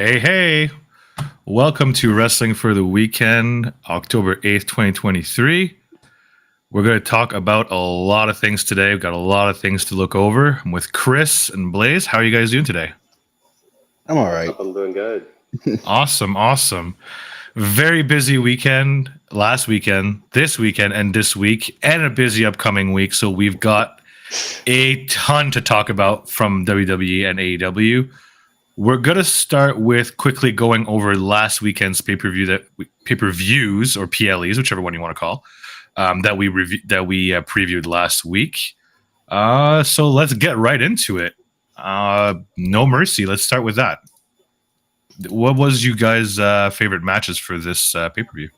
Hey. Welcome to Wrestling for the Weekend, October 8th, 2023. We're going to talk about a lot of things today. We've got a lot of things to look over. I'm with Chris and Blaze. How are you guys doing today? I'm all right. I'm doing good. Awesome. Very busy weekend last weekend, this weekend, and this week, and a busy upcoming week. So we've got a ton to talk about from WWE and AEW. We're gonna start with quickly going over last weekend's pay-per-views or PLEs, whichever one you want to call, that we previewed last week. So let's get right into it. No Mercy. Let's start with that. What was you guys' favorite matches for this pay-per-view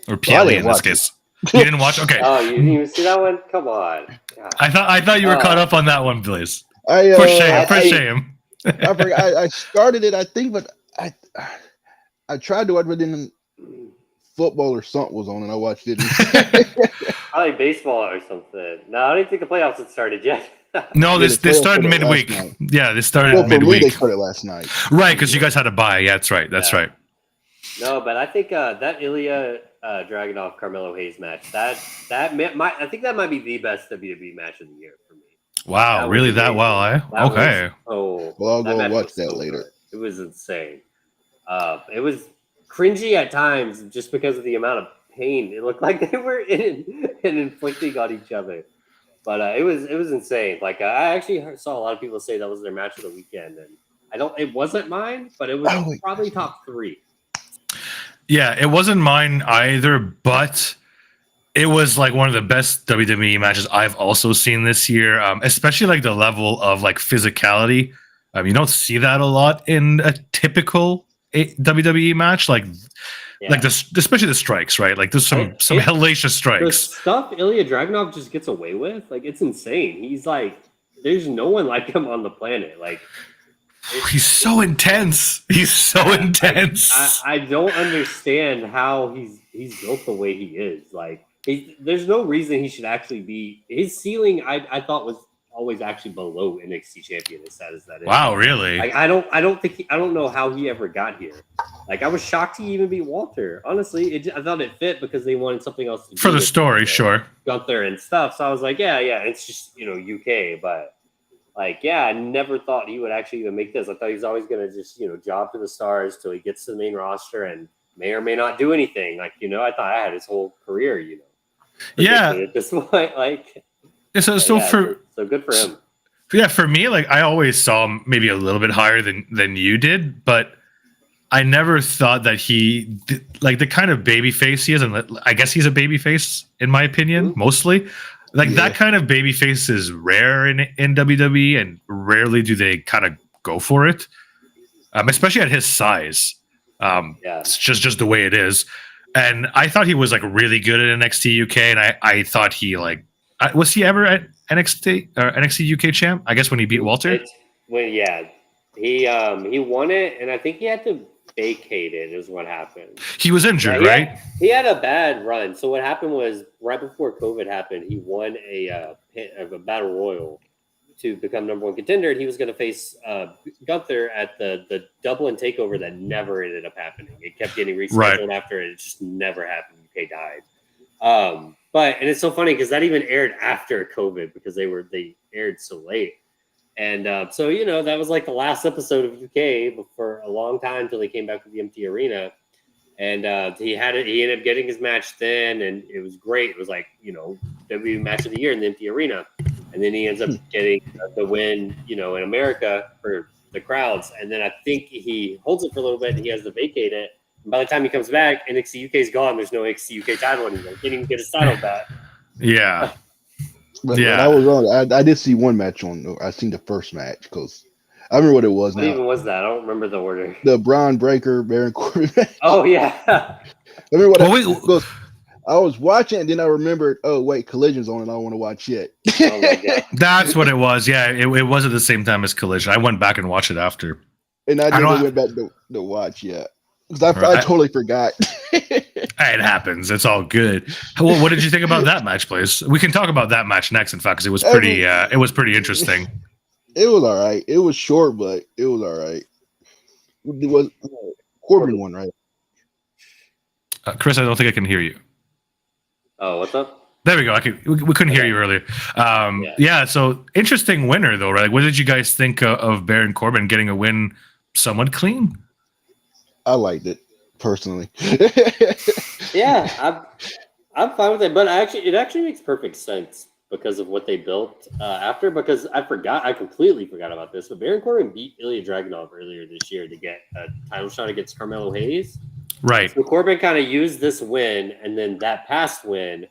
or PLE in this case? You didn't watch? Okay. Oh, you didn't even see that one? Come on. God. I thought you were caught up on that one, Blaze. For shame. I started it, I think, but I tried to watch it, in football or something was on, and I watched it. I like baseball or something. No, I don't even think the playoffs had started yet. No, they started midweek. Yeah, they started midweek. They started last night. Right, because you guys had a bye. Yeah, that's right. Right. No, but I think that Ilya Dragunov Carmelo Hayes match, I think that might be the best WWE match of the year for me. Wow, really that well, eh? Okay. Well, I'll go watch that later. Good. It was insane. It was cringy at times just because of the amount of pain. It looked like they were in and inflicting on each other. But it was insane. Like I actually saw a lot of people say that was their match of the weekend, and it wasn't mine, but it was probably top 3. Yeah, it wasn't mine either, but it was like one of the best WWE matches I've also seen this year, especially like the level of like physicality. You don't see that a lot in a typical WWE match, especially the strikes, right? Like there's some hellacious strikes. The stuff Ilya Dragunov just gets away with, like it's insane. He's like, there's no one like him on the planet. Like he's so intense. He's so intense. I don't understand how he's built the way he is. Like. There's no reason he should actually be. His ceiling, I thought, was always actually below NXT champion. As sad as that is. Wow, really? Like I don't know how he ever got here. Like I was shocked he even beat Walter. Honestly, I thought it fit because they wanted something else to do for the story, sure. Gunther and stuff. So I was like, yeah, it's just UK, but like, I never thought he would actually even make this. I thought he was always gonna just job to the stars till he gets to the main roster and may or may not do anything. Like I thought I had his whole career. Yeah. At this point, like, so good for him. Yeah, for me, like I always saw him maybe a little bit higher than you did, but I never thought that he like the kind of baby face he is, and I guess he's a baby face in my opinion, mostly. Like that kind of baby face is rare in WWE, and rarely do they kind of go for it, especially at his size. It's just the way it is. And I thought he was like really good at NXT UK, and I thought he like was he ever at NXT or NXT UK champ? I guess when he beat Walter. He won it, and I think he had to vacate it. Is what happened. He was injured, right? He had a bad run. So what happened was right before COVID happened, he won a battle royal to become number 1 contender, and he was going to face Gunther at the Dublin takeover that never ended up happening. It kept getting rescheduled after it just never happened. UK died. And it's so funny because that even aired after COVID because they aired so late. And so that was like the last episode of UK for a long time until they came back to the empty arena. And he ended up getting his match then, and it was great. It was like, WWE match of the year in the empty arena. And then he ends up getting the win, in America for the crowds. And then I think he holds it for a little bit and he has to vacate it. And by the time he comes back, NXT UK is gone. There's no NXT UK title anymore. He can't even get his title back. Yeah. But I was wrong. I did see one match I seen the first match because I remember what it was. What even was that? I don't remember the order. The Braun Breaker, Baron Corbin match. Oh, yeah. I remember what I was watching, and then I remembered, oh, wait, Collision's on, and I don't want to watch it. Oh my God. That's what it was. Yeah, it was at the same time as Collision. I went back and watched it after. And I never went back to watch yet. Because I totally forgot. It happens. It's all good. Well, what did you think about that match, please? We can talk about that match next, in fact, because it was pretty interesting. It was all right. It was short, but it was all right. was Corbin won, right? Chris, I don't think I can hear you. Oh, what's up? There we go. We couldn't hear you earlier. Yeah. So interesting winner though, right? Like, what did you guys think of Baron Corbin getting a win somewhat clean? I liked it personally. Yeah, I'm fine with it, but it actually makes perfect sense because of what they built after. Because I completely forgot about this, but Baron Corbin beat Ilya Dragunov earlier this year to get a title shot against Carmelo Hayes. Right. So Corbin kind of used this win and then that past win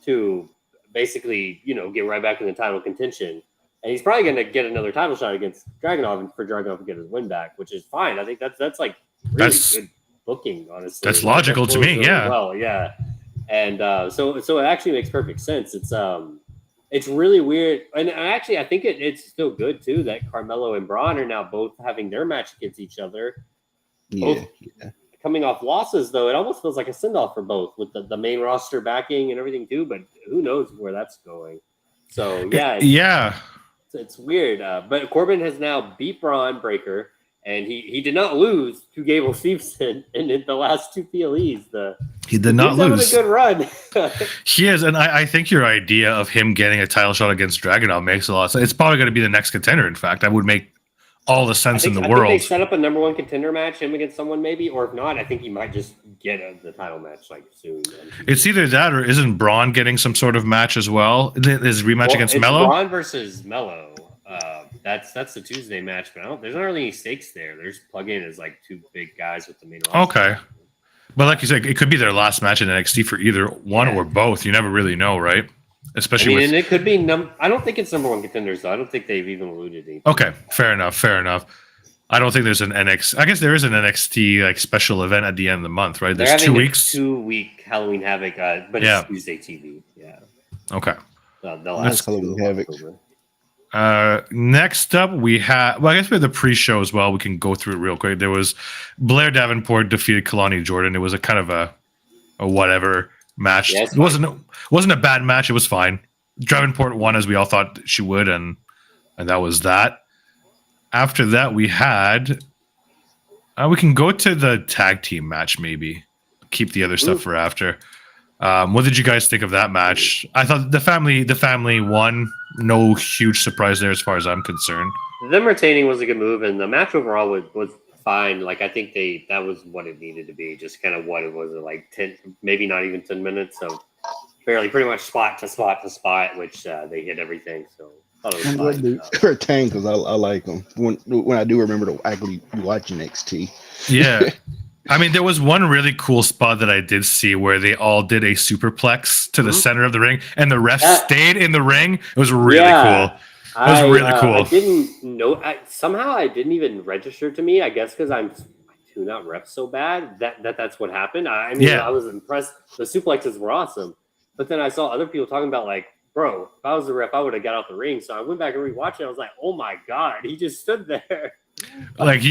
to basically, get right back in the title contention. And he's probably going to get another title shot against Dragunov and for Dragunov to get his win back, which is fine. I think that's like really good booking, honestly. That's logical to me, really yeah. Well, yeah. And so it actually makes perfect sense. It's really weird. And actually, I think it's still good, too, that Carmelo and Braun are now both having their match against each other. Yeah. Coming off losses, though, it almost feels like a send-off for both with the main roster backing and everything, too. But who knows where that's going. So, yeah. It's weird. But Corbin has now beat Braun Breaker, and he did not lose to Gable Steveson in the last two PLEs. He did not lose. He's having a good run. He is, and I think your idea of him getting a title shot against Dragunov makes a lot of sense. It's probably going to be the next contender, in fact. That would make all the sense in the world. I think they set up a number one contender match, him against someone maybe, or if not, I think he might just get the title match like soon. It's either that or isn't Braun getting some sort of match as well? His rematch against Melo? Braun versus Melo. That's the Tuesday match, but there's not really any stakes there. There's plug-in as like two big guys with the main roster. Okay. But like you said, it could be their last match in NXT for either one or both. You never really know, right? Especially and it could be I don't think it's number one contenders though. I don't think they've even alluded to anything. Okay, fair enough. I don't think there's an NXT. I guess there is an NXT like special event at the end of the month, right? There's 2 weeks. 2-week Halloween Havoc, but it's Tuesday TV. Yeah. Okay. That's Halloween Havoc. Next up, we have. Well, I guess we have the pre-show as well. We can go through it real quick. There was Blair Davenport defeated Kalani Jordan. It was a kind of a whatever match. Yeah, it wasn't a bad match. It was fine. Davenport won as we all thought she would, and that was that. After that, we had. We can go to the tag team match. Maybe keep the other stuff for after. What did you guys think of that match? I thought the family won. No huge surprise there as far as I'm concerned. Them retaining was a good move, and the match overall was fine. Like I think that was what it needed to be. Just kind of what it was, like 10, maybe not even 10 minutes. So pretty much spot to spot, which they hit everything. So I thought it was fine. Retain because I like them when I do remember to actually watch NXT. Yeah. I mean, there was one really cool spot that I did see where they all did a superplex to the center of the ring, and the ref stayed in the ring. It was really cool. It was really cool. I didn't know. Somehow I didn't even register to me. I guess because I tune out refs so bad that's what happened. I mean, I was impressed. The suplexes were awesome, but then I saw other people talking about like, bro, if I was the ref, I would have got out the ring. So I went back and rewatched it. I was like, oh my god, he just stood there. Like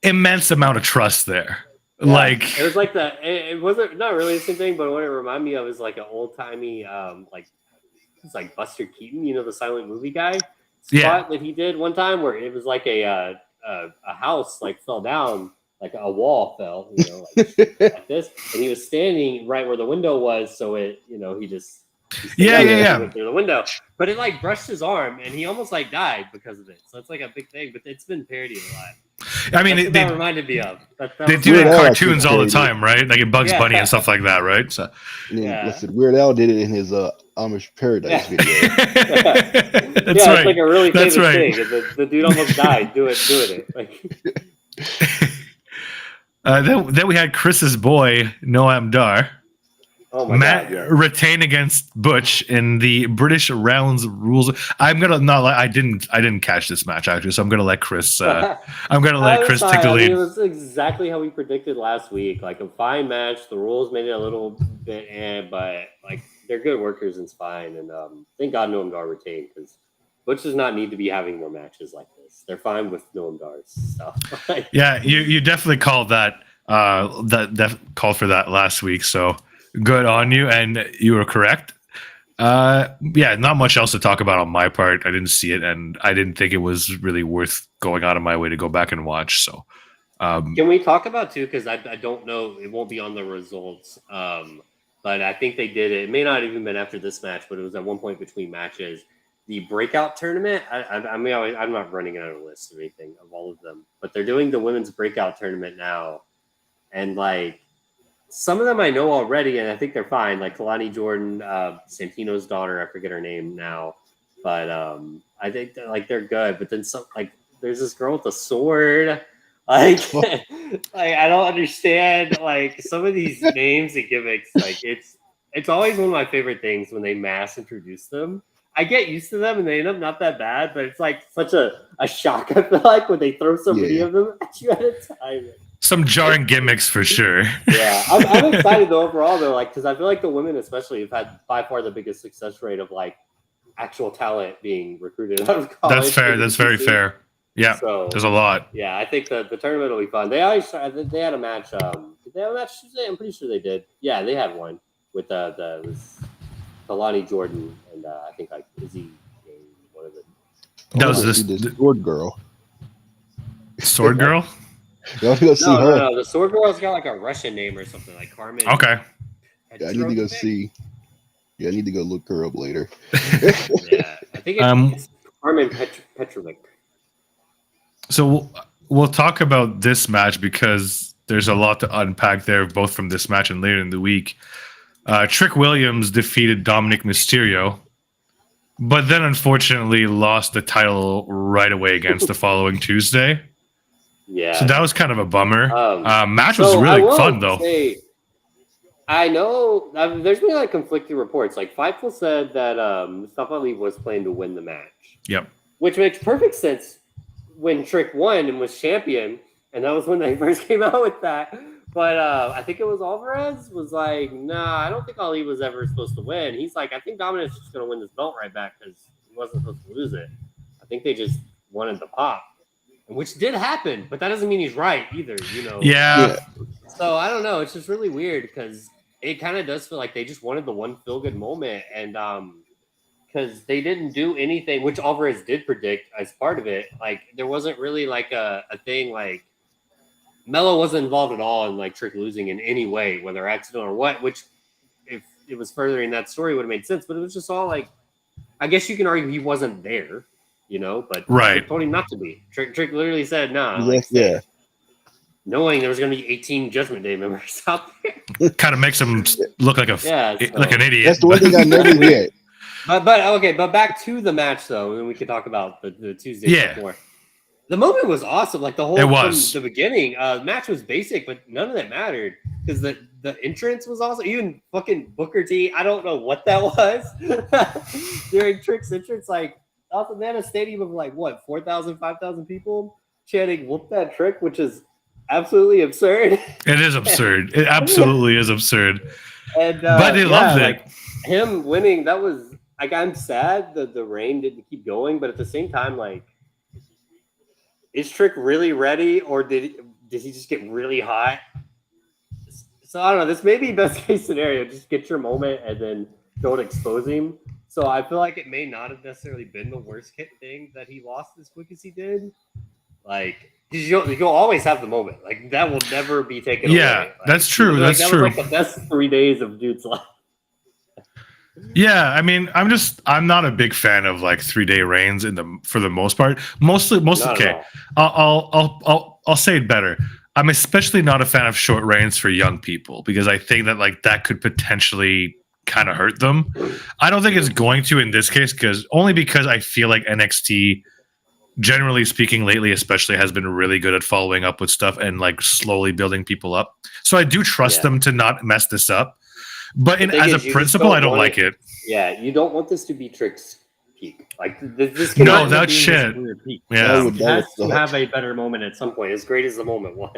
immense amount of trust there. Yeah, like it was like it wasn't not really the same thing, but what it reminded me of is like an old timey it's like Buster Keaton, the silent movie guy spot that he did one time where it was like a house like fell down, like a wall fell, like this, and he was standing right where the window was, so it he just went through the window, but it like brushed his arm and he almost like died because of it. So it's like a big thing, but it's been parodied a lot. I mean, that reminded me of. They do it in cartoons all the time, right? Like in Bugs Bunny and stuff like that, right? So, listen, Weird Al did it in his Amish Paradise video. That's right. It's like a really famous thing. The dude almost died doing it. Then we had Chris's boy Noam Dar. Oh my Matt God, retain against Butch in the British rounds rules. I'm gonna not lie, I didn't catch this match actually, so I'm gonna let Chris. Chris take the lead. It was exactly how we predicted last week. Like a fine match. The rules made it a little bit, but like they're good workers and it's fine. And thank God Noam Dar retained because Butch does not need to be having more matches like this. They're fine with Noam Dar's stuff. Yeah, you definitely called that. That called for that last week. So. Good on you, and you were correct. Not much else to talk about on my part. I didn't see it, and I didn't think it was really worth going out of my way to go back and watch. So, Can we talk about too? Because I don't know, it won't be on the results. But I think they did it. It may not have even been after this match, but it was at one point between matches. The breakout tournament. I mean, I'm not running out a list or anything of all of them, but they're doing the women's breakout tournament now, and like some of them I know already, and I think they're fine. Like Kalani Jordan, Santino's daughter, I forget her name now, but I think they're good. But then some like there's this girl with a sword. Like, I don't understand like some of these names and gimmicks. Like it's always one of my favorite things when they mass introduce them. I get used to them and they end up not that bad, but it's like such a shock. I feel like when they throw so many of them at you at a time. Some jarring gimmicks for sure. Yeah, I'm excited though overall though, like because I feel like the women especially have had by far the biggest success rate of like actual talent being recruited out of college. That's fair. That's very fair. Yeah, so, there's a lot. Yeah, I think the tournament will be fun. They always they had a match. Did they have a match Tuesday? I'm pretty sure they did. Yeah, they had one with it was Kalani Jordan and I think like Izzy. One of the. That was this Sword Girl. Sword Girl. Y'all go see her. No, the Sword Girl's got like a Russian name or something like Carmen. Okay. Yeah, I need to go see. Yeah, I need to go look her up later. Yeah, I think it's Carmen Petrovic. So we'll talk about this match because there's a lot to unpack there, both from this match and later in the week. Trick Williams defeated Dominic Mysterio, but then unfortunately lost the title right away against the following Tuesday. Yeah. So that was kind of a bummer. Match was really fun, though. I know there's been like conflicting reports. Like Fightful said that Mustafa Ali was planning to win the match. Yep. Which makes perfect sense when Trick won and was champion, and that was when they first came out with that. But I think it was Alvarez was like, nah, I don't think Ali was ever supposed to win. He's like, I think Dominic's just going to win this belt right back because he wasn't supposed to lose it. I think they just wanted the pop, which did happen, but that doesn't mean he's right either, you know? Yeah. So I don't know. It's just really weird because it kind of does feel like they just wanted the one feel-good moment. And because they didn't do anything, which Alvarez did predict as part of it. Like, there wasn't really like a thing like Melo wasn't involved at all in like Trick losing in any way, whether accident or what, which if it was furthering that story would have made sense. But it was just all like, I guess you can argue he wasn't there, you know, but right. Trick told him not to be. Trick literally said, nah. Like, yeah. Knowing there was going to be 18 Judgment Day members out there. Kind of makes him look like like an idiot. That's the one thing I never get. But back to the match though, and we can talk about the Tuesday before. The moment was awesome. Like the whole from the beginning, the match was basic, but none of that mattered because the entrance was awesome. Even fucking Booker T, I don't know what that was during Trick's entrance. Like, also they had a stadium of like what 4,000, 5,000 people chanting "Whoop that Trick," which is absolutely absurd. It is absurd. It absolutely is absurd. And but they loved it. Like, him winning, that was like I'm sad that the reign didn't keep going, but at the same time, like, is Trick really ready, or did he just get really hot? So I don't know. This may be best case scenario. Just get your moment and then don't expose him. So I feel like it may not have necessarily been the worst thing that he lost as quick as he did. Like, you'll always have the moment. Like, that will never be taken away. Yeah, like, that's true. That's that true. was like the best 3 days of dude's life. Yeah, I mean, I'm not a big fan of like 3-day reigns for the most part. Mostly okay. I'll say it better. I'm especially not a fan of short reigns for young people because I think that like that could potentially kind of hurt them. I don't think it's going to in this case because I feel like NXT, generally speaking, lately especially has been really good at following up with stuff and like slowly building people up. So I do trust them to not mess this up. But as a principle, I don't like it. Yeah, you don't want this to be Trick's peak. Like this. No, that shit. Peak. Yeah, it has to have a better moment at some point. As great as the moment was.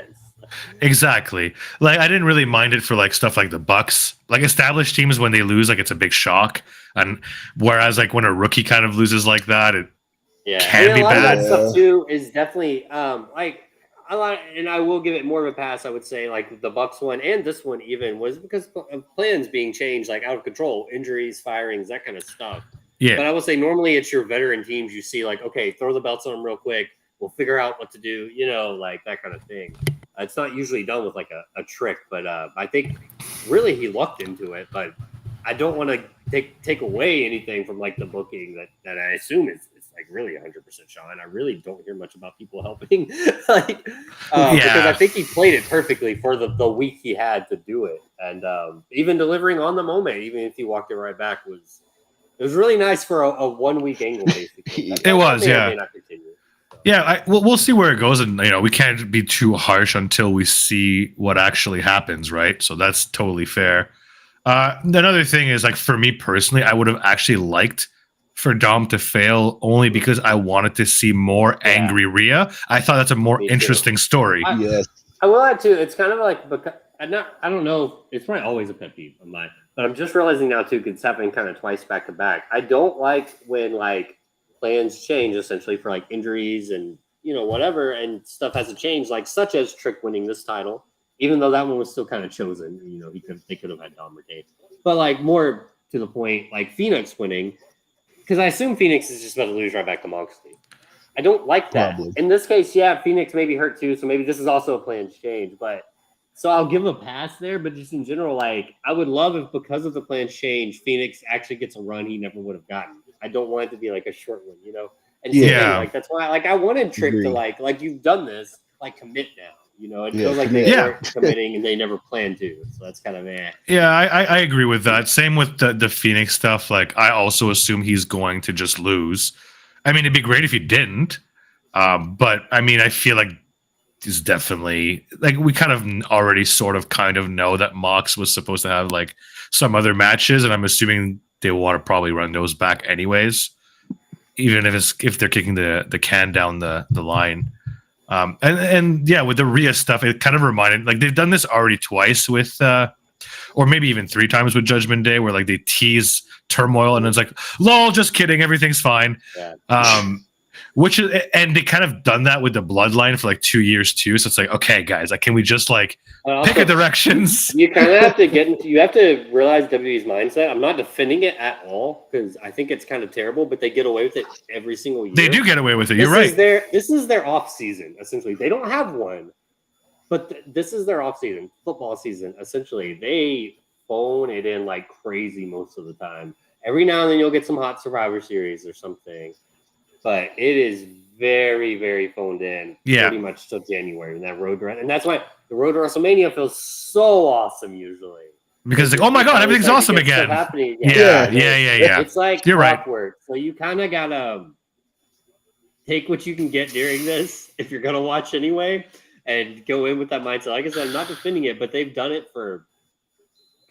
Exactly. Like I didn't really mind it for like stuff like the Bucks, like established teams when they lose, like it's a big shock. And whereas like when a rookie kind of loses like that, it can be bad. That stuff too is definitely like. And I will give it more of a pass. I would say like the Bucks one and this one even was because of plans being changed, like out of control, injuries, firings, that kind of stuff. Yeah. But I will say normally it's your veteran teams. You see like, okay, throw the belts on them real quick. We'll figure out what to do. You know, like that kind of thing. It's not usually done with like a trick, but I think really he lucked into it. But I don't want to take away anything from like the booking that I assume is like really 100% Sean. I really don't hear much about people helping, like because I think he played it perfectly for the week he had to do it, and even delivering on the moment, even if he walked it right back, it was really nice for a 1 week angle. Basically, it was, yeah. May not continue. Yeah, we'll see where it goes, and we can't be too harsh until we see what actually happens, right? So that's totally fair. Another thing is, like, for me personally, I would have actually liked for Dom to fail only because I wanted to see more angry Rhea. I thought that's a more interesting story. Yes, I will add too. It's kind of like because I don't know. It's probably always a pet peeve of mine, but I'm just realizing now too because it's happening kind of twice back to back. I don't like when like plans change essentially for like injuries and whatever, and stuff has to change, like such as Trick winning this title, even though that one was still kind of chosen. They could have had Dom retain, but like more to the point, like Phoenix winning, because I assume Phoenix is just about to lose right back to Moxley. I don't like that. Probably. In this case, yeah, Phoenix may be hurt too, so maybe this is also a planned change. But so I'll give a pass there. But just in general, like I would love if because of the planned change, Phoenix actually gets a run he never would have gotten. I don't want it to be like a short one, And like that's why, like I wanted Trick to like you've done this, like commit now. It feels like they weren't committing and they never planned to. So that's kind of Yeah, I agree with that. Same with the Phoenix stuff. Like I also assume he's going to just lose. I mean, it'd be great if he didn't. But I mean, I feel like he's definitely like we kind of already kind of know that Mox was supposed to have like some other matches, and I'm assuming they want to probably run those back anyways, even if they're kicking the can down the line. And yeah, with the Rhea stuff, it kind of reminded, like they've done this already twice with or maybe even 3 times with Judgment Day, where like they tease turmoil and it's like, lol, just kidding, everything's fine. And they kind of done that with the Bloodline for like 2 years too. So it's like, okay, guys, like, can we just like pick a directions? You kind of have to you have to realize WWE's mindset. I'm not defending it at all because I think it's kind of terrible, but they get away with it every single year. They do get away with it. You're right. This is their off season, essentially. They don't have one, but this is their off season, football season. Essentially, they phone it in like crazy most of the time. Every now and then you'll get some hot Survivor Series or something. But it is very, very phoned in. Pretty much till January in that road run, and that's why the road to WrestleMania feels so awesome usually. Because like, oh my god, everything's awesome again. Happening again. Yeah. It's like you're clockwork. Right. So you kind of gotta take what you can get during this if you're gonna watch anyway, and go in with that mindset. Like I said, I'm not defending it, but they've done it for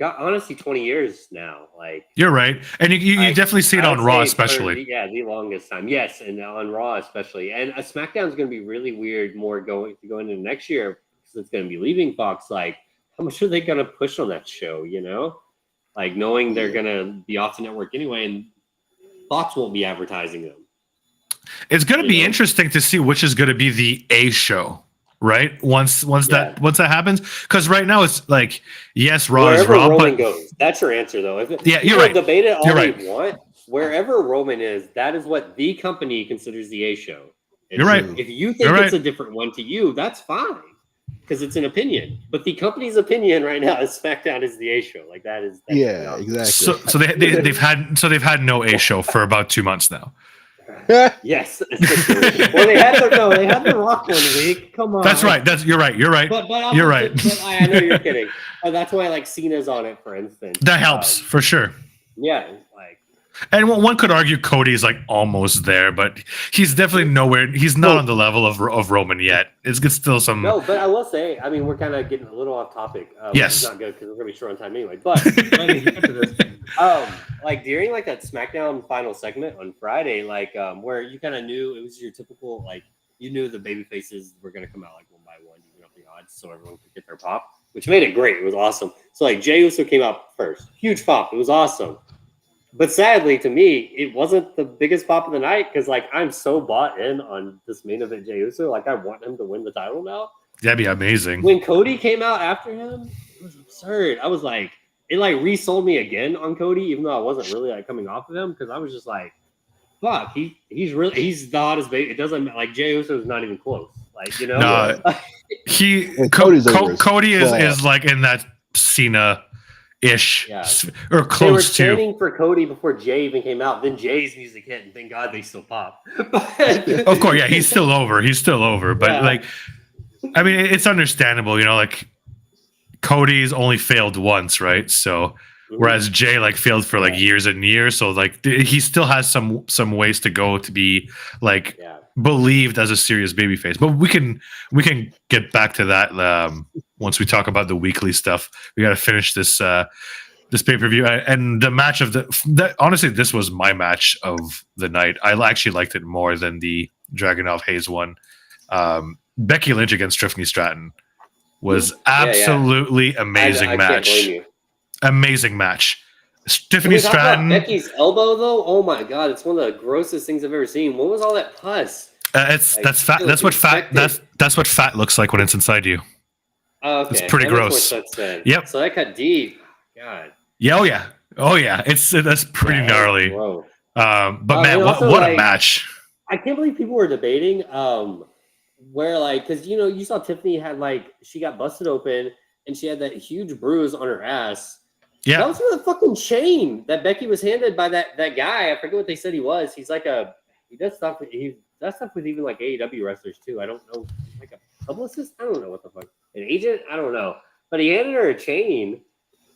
honestly 20 years now. Like you're right, and you definitely see it on Raw especially. The longest time. Yes, and on Raw especially. And SmackDown's going to be really weird more going into next year because it's going to be leaving Fox. Like how much are they going to push on that show? Like knowing they're going to be off the network anyway, and Fox won't be advertising them. It's going to be interesting to see which is going to be the A show. Right, once that happens, because right now it's like yes, Raw is Raw, Roman goes. That's your answer, though. You're right. Debate it all you want. Wherever Roman is, that is what the company considers the A show. You're right. If you think it's a different one to you, that's fine, because it's an opinion. But the company's opinion right now is SmackDown is the A show. Like that's exactly. So they've had no A show for about 2 months now. Yes. Well, they had the Rock 1 week. Come on. That's right. You're right. You're right. But you're right. I know you're kidding. That's why like Cena's on it, for instance. That helps for sure. Yeah, like. And one could argue Cody's like almost there, but he's definitely nowhere. He's not on the level of Roman yet. It's still some. No, but I will say, I mean, we're kind of getting a little off topic. Yes, it's not good because we're gonna be short on time anyway. But like during like that SmackDown final segment on Friday, like where you kind of knew it was your typical like you knew the baby faces were gonna come out like one by one, even up the odds, so everyone could get their pop, which made it great. It was awesome. So like Jey Uso came out first, huge pop. It was awesome. But sadly, to me, it wasn't the biggest pop of the night because, like, I'm so bought in on this main event Jey Uso. Like, I want him to win the title now. That'd be amazing. When Cody came out after him, it was absurd. I was like, it like resold me again on Cody, even though I wasn't really like coming off of him because I was just like, fuck, he's the hottest baby. It doesn't like Jey Uso's not even close. Like, you know, No, Cody is like in that Cena-ish or close they were to. chanting for Cody before Jey even came out. Then Jay's music hit, and thank God they still pop. Of course, yeah, he's still over. But like, I mean, it's understandable, you know, like Cody's only failed once, right? So whereas Jay like failed for like years and years, so like he still has some ways to go to be like believed as a serious babyface. But we can get back to that once we talk about the weekly stuff. We got to finish this pay-per-view and the match of honestly, this was my match of the night. I actually liked it more than the Dragunov Hayes one. Becky Lynch against Tiffany Stratton was absolutely amazing match. Amazing match. Tiffany Stratton. Becky's elbow, though. Oh my god, it's one of the grossest things I've ever seen. What was all that pus? That's fat. That's what fat. That's what fat looks like when it's inside you. Okay, it's pretty gross. Yep. So that cut deep. God. Yeah. Oh yeah. That's pretty gnarly. But man, what a match! I can't believe people were debating where like because you saw Tiffany had like she got busted open and she had that huge bruise on her ass. Yeah, that was from the fucking chain that Becky was handed by that guy. I forget what they said he was. He's like he does stuff with even like AEW wrestlers too. I don't know, like a publicist. I don't know what the fuck, an agent. I don't know, but he handed her a chain,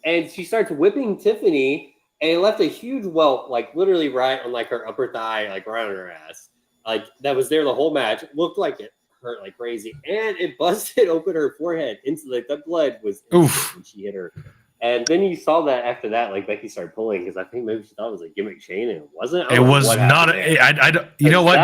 and she starts whipping Tiffany, and it left a huge welt, like literally right on like her upper thigh, like right on her ass, like that was there the whole match. It looked like it hurt like crazy, and it busted open her forehead. Instantly, the blood was when she hit her. And then you saw that after that, like Becky started pulling because I think maybe she thought it was a gimmick chain and it wasn't. It was not. I don't. You know what?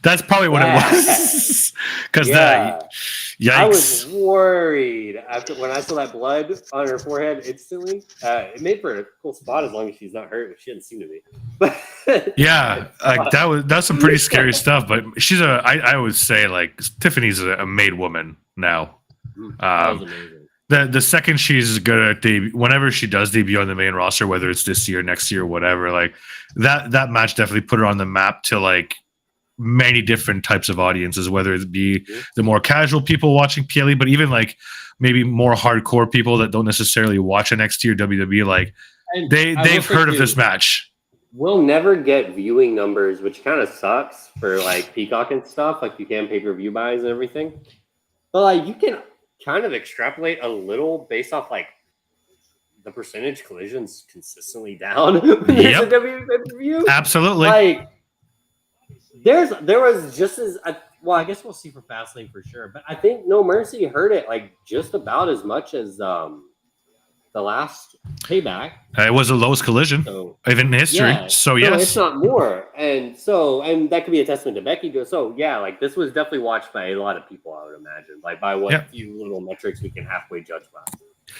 That's probably what it was. Because yikes! I was worried after when I saw that blood on her forehead instantly. It made for a cool spot as long as she's not hurt, which she didn't seem to be. Yeah, like that's some pretty scary stuff. But she's I would say like Tiffany's a made woman now. That was amazing. The second she's good at whenever she does debut on the main roster, whether it's this year, next year, whatever, like that match definitely put her on the map to like many different types of audiences, whether it be the more casual people watching PLE, but even like maybe more hardcore people that don't necessarily watch NXT or WWE, like they've heard of this match. We'll never get viewing numbers, which kind of sucks for like Peacock and stuff. Like you can pay-per-view buys and everything, but like you can kind of extrapolate a little based off like the percentage collisions consistently down when there's a WWE. Absolutely. Like there was just as well, I guess we'll see for Fastlane for sure, but I think No Mercy heard it like just about as much as the last Payback. It was the lowest collision even in history. Yeah, so yes, it's not more, and that could be a testament to Becky. So yeah, like this was definitely watched by a lot of people, I would imagine. Like by what few little metrics we can halfway judge by.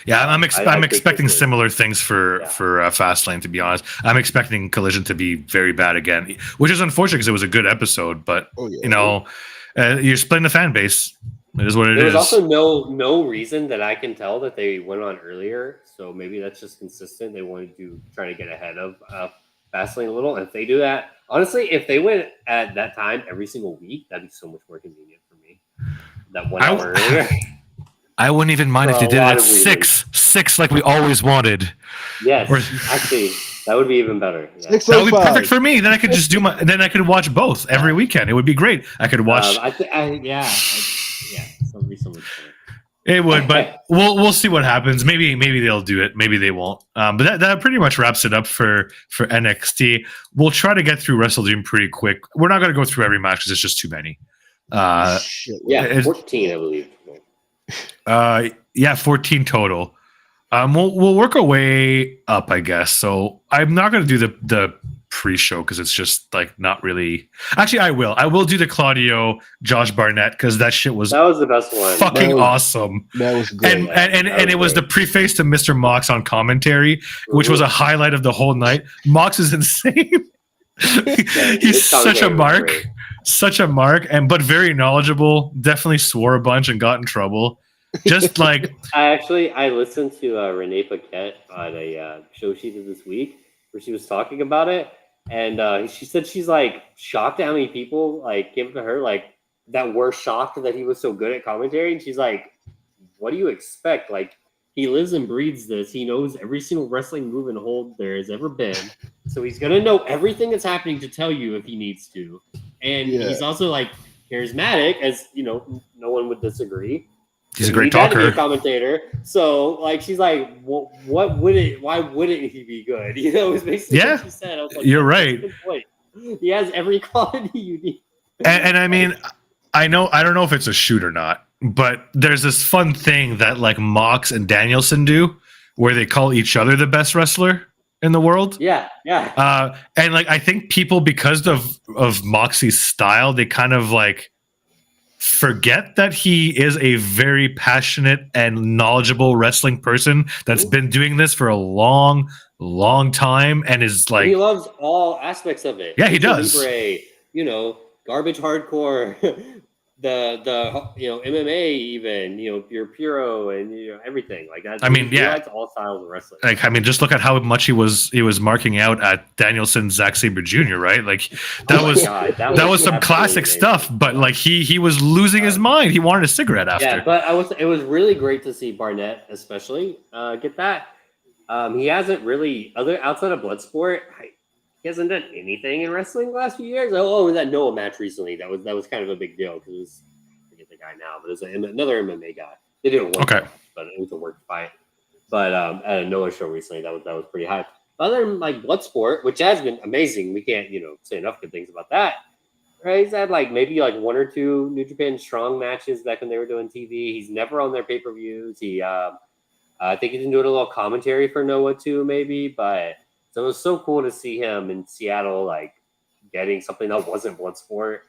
Yeah, I'm expecting similar things for Fastlane. To be honest, I'm expecting Collision to be very bad again, which is unfortunate because it was a good episode. But you're splitting the fan base. It is what it is. There's also no reason that I can tell that they went on earlier. So maybe that's just consistent. They wanted to try to get ahead of Fastlane a little. And if they do that, honestly, if they went at that time every single week, that'd be so much more convenient for me. That 1 hour earlier. I wouldn't even mind if they did it at six like we always wanted. Yes, actually, that would be even better. Yeah. That would be perfect for me. Then I could just then I could watch both every weekend. It would be great. I could watch. That would be so much fun. It would, but we'll see what happens. Maybe they'll do it. Maybe they won't. But that pretty much wraps it up for NXT. We'll try to get through Wrestle Dream pretty quick. We're not going to go through every match because it's just too many. 14, I believe. 14 total. We'll work our way up, I guess. So I'm not going to do the pre-show because it's just like not really. Actually, I will do the Claudio Josh Barnett because that was the best one. Fucking awesome. That was good. And it was the preface to Mr. Mox on commentary, which was a highlight of the whole night. Mox is insane. He's such a mark. Such a mark, but very knowledgeable. Definitely swore a bunch and got in trouble. Just like I listened to Renee Paquette on a show she did this week where she was talking about it, And she said she's like shocked at how many people like came to her like that were shocked that he was so good at commentary. And she's like, what do you expect? Like, he lives and breathes this. He knows every single wrestling move and hold there has ever been. So he's going to know everything that's happening to tell you if he needs to. And he's also like charismatic, as you know, no one would disagree. He's a great talker. To be a commentator. So like, she's like, well, why wouldn't he be good? You know, it was basically what she said. I was like, you're right. Good point. He has every quality you need. And I mean, I don't know if it's a shoot or not, but there's this fun thing that like Mox and Danielson do where they call each other the best wrestler in the world. Yeah. And like, I think people, because of Moxie's style, they kind of like forget that he is a very passionate and knowledgeable wrestling person that's been doing this for a long time and is like, he loves all aspects of it. Yeah, he does. Libre, you know, garbage hardcore, the you know, MMA, even, you know, your Puro and, you know, everything like that. I mean, he likes all styles of wrestling. Like, I mean, just look at how much he was marking out at Danielson's Zack Sabre Jr., right? Like that was some classic stuff, but like he was losing his mind. He wanted a cigarette after. Yeah, but it was really great to see Barnett especially get that. He hasn't really outside of Bloodsport. He hasn't done anything in wrestling the last few years. Oh, that Noah match recently. That was kind of a big deal because it was, I forget the guy now, but it was another MMA guy. They didn't work, but it was a work fight. But at a Noah show recently, that was pretty hype. Other than like Bloodsport, which has been amazing, we can't say enough good things about that. Right? He's had like maybe like one or two New Japan Strong matches back when they were doing TV. He's never on their pay-per-views. He, I think he's been doing a little commentary for Noah too, maybe, but. So it was so cool to see him in Seattle, like getting something that wasn't Bloodsport.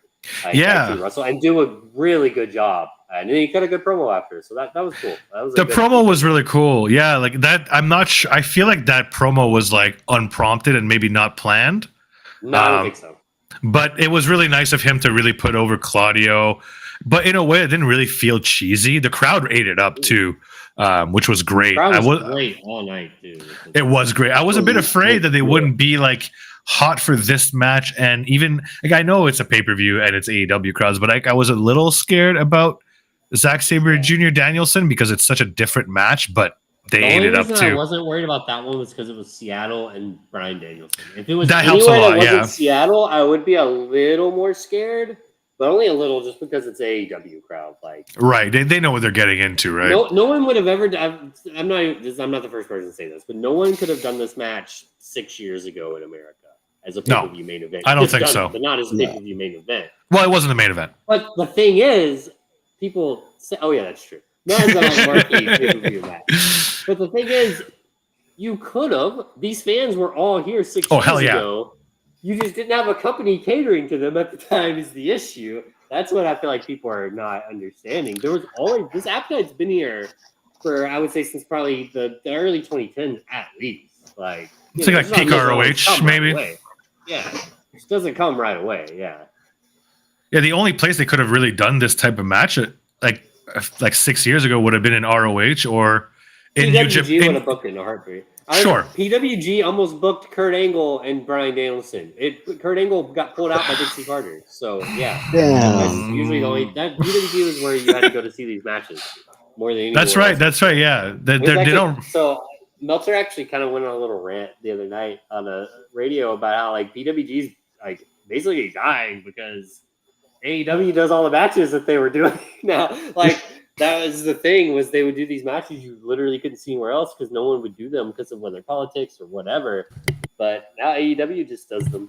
To wrestle and do a really good job. And then he cut a good promo after. So that was cool. The promo was really cool. Yeah, like that. I'm not sure. I feel like that promo was like unprompted and maybe not planned. No, I don't think so. But it was really nice of him to really put over Claudio. But in a way, it didn't really feel cheesy. The crowd ate it up too. Which was great. I was great all night, dude. It was great. I was a bit afraid that they wouldn't be like hot for this match, and even like I know it's a pay-per-view and it's AEW crowds, but I was a little scared about Zack Sabre Jr. Danielson because it's such a different match, but they ate it up too. I wasn't worried about that one was because it was Seattle and Bryan Danielson. If it was that helps a lot, yeah. Seattle, I would be a little more scared. But only a little, just because it's AEW crowd, like right. They know what they're getting into, right? No one would have ever. I'm not the first person to say this, but no one could have done this match 6 years ago in America as a pay-per-view main event. I don't think so. But not as a pay-per-view main event. Well, it wasn't the main event. But the thing is, people say, "Oh yeah, that's true." Not as a marquee pay-per-view match. But the thing is, you could have. These fans were all here 6 years ago. You just didn't have a company catering to them at the time is the issue. That's what I feel like people are not understanding. There was always this appetite's been here for, I would say, since probably the early 2010s at least. Like it's like peak ROH, maybe. Right, yeah, it doesn't come right away. Yeah. Yeah, the only place they could have really done this type of match, like 6 years ago, would have been in ROH or in New Japan. PWG would have booked it in a heartbeat. Sure. PWG almost booked Kurt Angle and Bryan Danielson. Kurt Angle got pulled out by Dixie Carter. So yeah, that's usually the only that PWG is where you had to go to see these matches more than anywhere That's right. else. That's right. Yeah, they don't. So Meltzer actually kind of went on a little rant the other night on the radio about how like PWG's like basically dying because AEW does all the matches that they were doing now. Like. That was the thing was they would do these matches you literally couldn't see anywhere else because no one would do them because of whether politics or whatever. But now AEW just does them.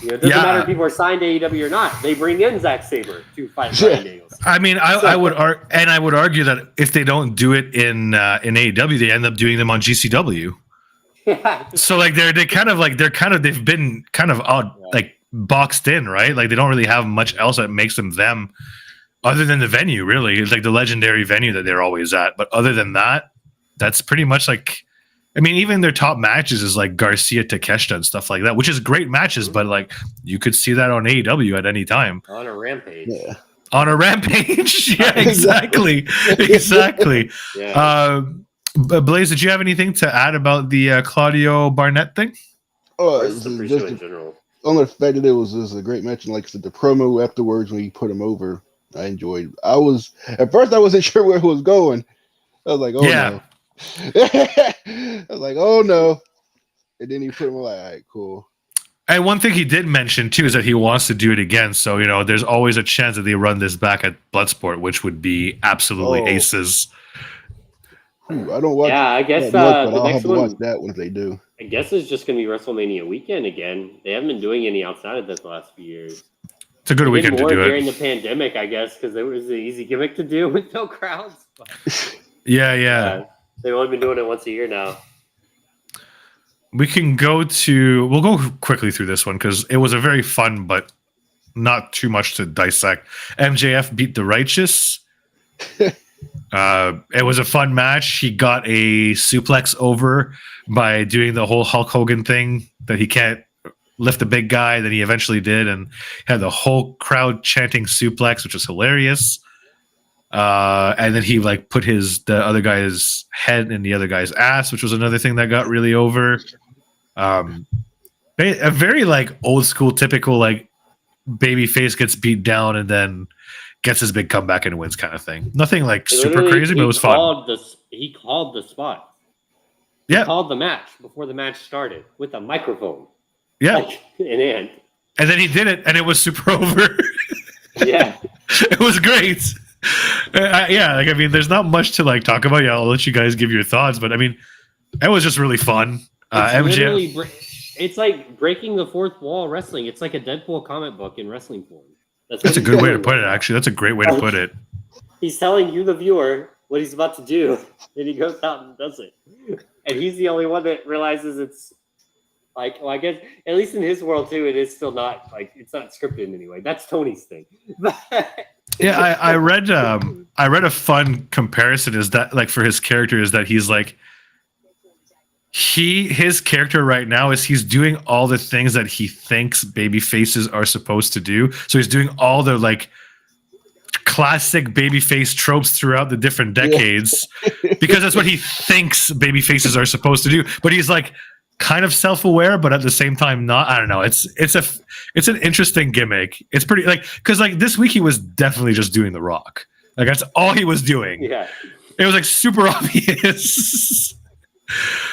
You know, it doesn't matter if people are signed to AEW or not. They bring in Zack Sabre to fight Bryan Danielson. I mean, I would argue that if they don't do it in AEW, they end up doing them on GCW. Yeah. So like they've been kind of odd, like boxed in, right? Like they don't really have much else that makes them. Other than the venue, really. It's like the legendary venue that they're always at. But other than that, that's pretty much like, I mean, even their top matches is like Garcia Takeshita and stuff like that, which is great matches, but like you could see that on AEW at any time. On a Rampage. Yeah. On a Rampage. Yeah, exactly. Exactly. Yeah. Blaze, did you have anything to add about the Claudio Barnett thing? Just in general. only the fact that it was a great match, and like I said, the promo afterwards when he put him over, I enjoyed. I was at first I wasn't sure where it was going. I was like, oh Yeah. no. I was like, oh no. And then he put him like, all right, cool. And one thing he did mention too is that he wants to do it again. So, there's always a chance that they run this back at Bloodsport, which would be absolutely aces. I don't watch. Yeah, I guess that much, but the I'll have next to watch one. that one if they do. I guess it's just going to be WrestleMania weekend again. They haven't been doing any outside of this the last few years. It's a good weekend to do it. During the pandemic, I guess, because it was an easy gimmick to do with no crowds. But, Yeah. they've only been doing it once a year now. We'll go quickly through this one because it was a very fun, but not too much to dissect. MJF beat the Righteous. It was a fun match. He got a suplex over by doing the whole Hulk Hogan thing that he can't lift a big guy. Then he eventually did, and had the whole crowd chanting suplex, which was hilarious. And then he put the other guy's head in the other guy's ass, which was another thing that got really over. A very old school, typical baby face gets beat down and then gets his big comeback and wins kind of thing. Nothing super crazy, but it was fun. He called the spot. Yeah, he called the match before the match started with a microphone. Yeah, in hand. And then he did it, and it was super over. Yeah, it was great. There's not much to talk about. Yeah, I'll let you guys give your thoughts, but it was just really fun. It's like breaking the fourth wall wrestling. It's like a Deadpool comic book in wrestling form. That's a good way to put it, actually. That's a great way to put it. He's telling you, the viewer, what he's about to do, and he goes out and does it. And he's the only one that realizes it's I guess, at least in his world, too, it is still not, it's not scripted in any way. That's Tony's thing. Yeah, I read a fun comparison is that, for his character, is that he's his character right now is he's doing all the things that he thinks baby faces are supposed to do. So he's doing all the classic baby face tropes throughout the different decades because that's what he thinks baby faces are supposed to do. But he's kind of self-aware, but at the same time not. I don't know. It's an interesting gimmick. It's pretty because this week he was definitely just doing The Rock. That's all he was doing. Yeah, it was super obvious.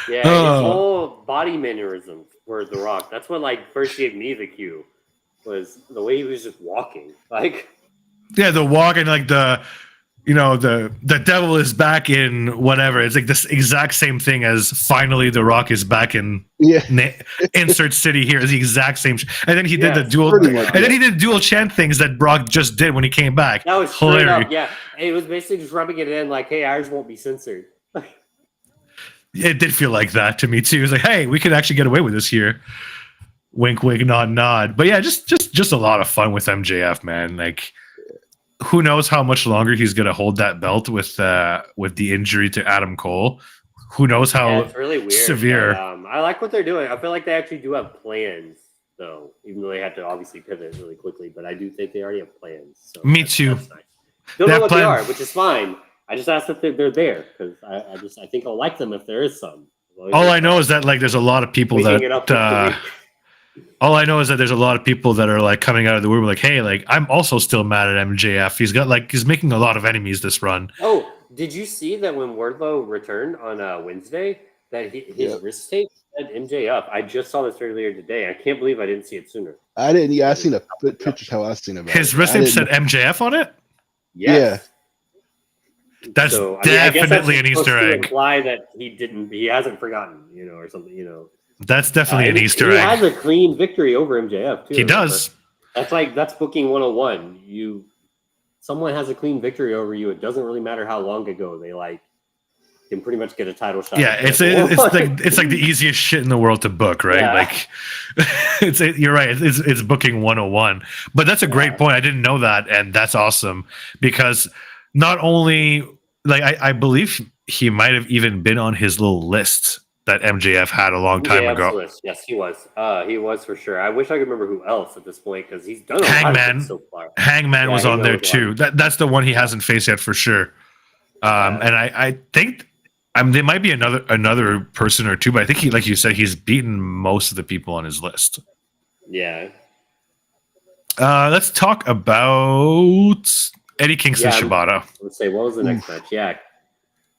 Yeah, his whole body mannerisms were The Rock. That's what first gave me the cue, was the way he was just walking. Yeah, the walk and the devil is back in whatever. It's this exact same thing as finally The Rock is back in insert city here. Is the exact same. And then he did the dual, then he did dual chant things that Brock just did when he came back. That was hilarious. Yeah, it was basically just rubbing it in hey, ours won't be censored. It did feel like that to me too. It was hey, we could actually get away with this here. Wink, wink, nod, nod. But yeah, just a lot of fun with MJF, man. Who knows how much longer he's going to hold that belt with the injury to Adam Cole? Who knows how it's really weird, severe? But, I like what they're doing. I feel like they actually do have plans, though, even though they have to obviously pivot really quickly. But I do think they already have plans. So me too. That's nice. Don't know what they are, which is fine. I just asked if they're there because I think I'll like them if there is some. All I know is that there's a lot of people that. All I know is that there's a lot of people that are coming out of the woodwork hey, I'm also still mad at MJF. He's got he's making a lot of enemies this run. Oh, did you see that when Wardlow returned on Wednesday that his wrist tape said MJF? I just saw this earlier today. I can't believe I didn't see it sooner. I didn't. Yeah, I seen the pictures how I seen it. His wrist tape said MJF on it. Yes. Yeah, that's definitely an Easter egg. Imply that he hasn't forgotten, or something, That's definitely an Easter egg. He has a clean victory over MJF too. He does. That's booking 101. Someone has a clean victory over you. It doesn't really matter how long ago they can pretty much get a title shot. Yeah, it's the easiest shit in the world to book, right? Yeah. You're right. It's booking 101. But that's a great point. I didn't know that, and that's awesome because not only I believe he might have even been on his little list that MJF had a long time ago. List. Yes, he was. He was for sure. I wish I could remember who else at this point because he's done a lot of things so far. Hangman was on there too. That's the one he hasn't faced yet for sure. And I think there might be another person or two, but I think he, like you said, he's beaten most of the people on his list. Yeah. Let's talk about Eddie Kingston Shibata. Let's say, what was the next match? Yeah.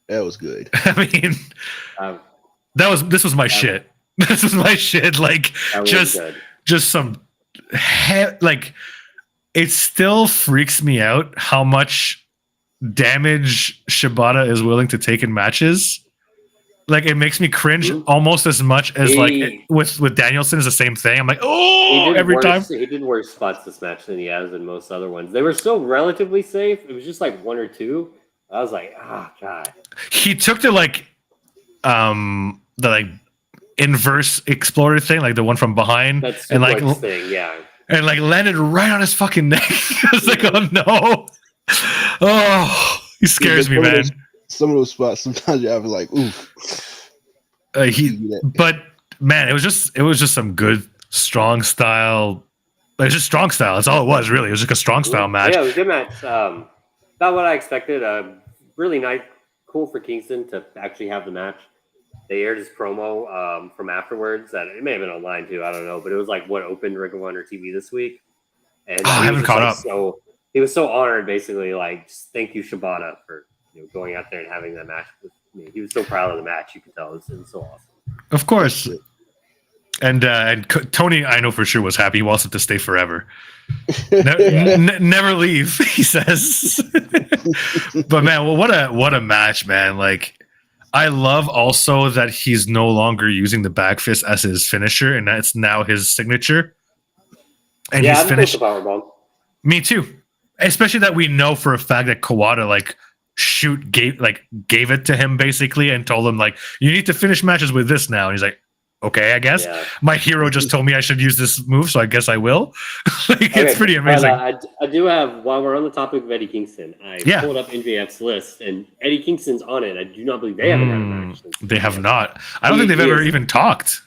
That was good. I mean, Um, this was my shit. This was my shit. Like, just some, like, it still freaks me out how much damage Shibata is willing to take in matches. Like, it makes me cringe almost as much as with Danielson is the same thing. I'm like, oh, every time. He did worse spots this match than he has in most other ones. They were still relatively safe. It was just like one or two. I was like, God. He took the inverse explorer thing, like the one from behind, and like thing, yeah, and like landed right on his fucking neck. I was like, oh no, oh, he scares me, man. Some of those spots, sometimes you have like, ooh. But man, it was just some good strong style. It's just strong style. That's all it was, really. It was just a strong style match. Yeah, it was a good match. Not what I expected. Really nice, cool for Kingston to actually have the match. They aired his promo from afterwards. That it may have been online too. I don't know, but it was like what opened Ring of Honor TV this week. And I haven't caught up. So he was so honored, basically. Like, just thank you, Shibata, for going out there and having that match with me. He was so proud of the match. You could tell it was so awesome. Of course. And Tony, I know for sure, was happy. He wants it to stay forever. Never leave, he says. But man, well, what a match, man! Like, I love also that he's no longer using the back fist as his finisher, and that's now his signature. And he's finished. Me too. Especially that we know for a fact that Kawada gave it to him basically and told him like, you need to finish matches with this now. And he's like, okay, I guess my hero just told me I should use this move, so I guess I will. It's pretty amazing. I do have, while we're on the topic of Eddie Kingston, I pulled up NJF's list, and Eddie Kingston's on it. I do not believe they haven't had a match. They have not. I don't think they've ever even talked.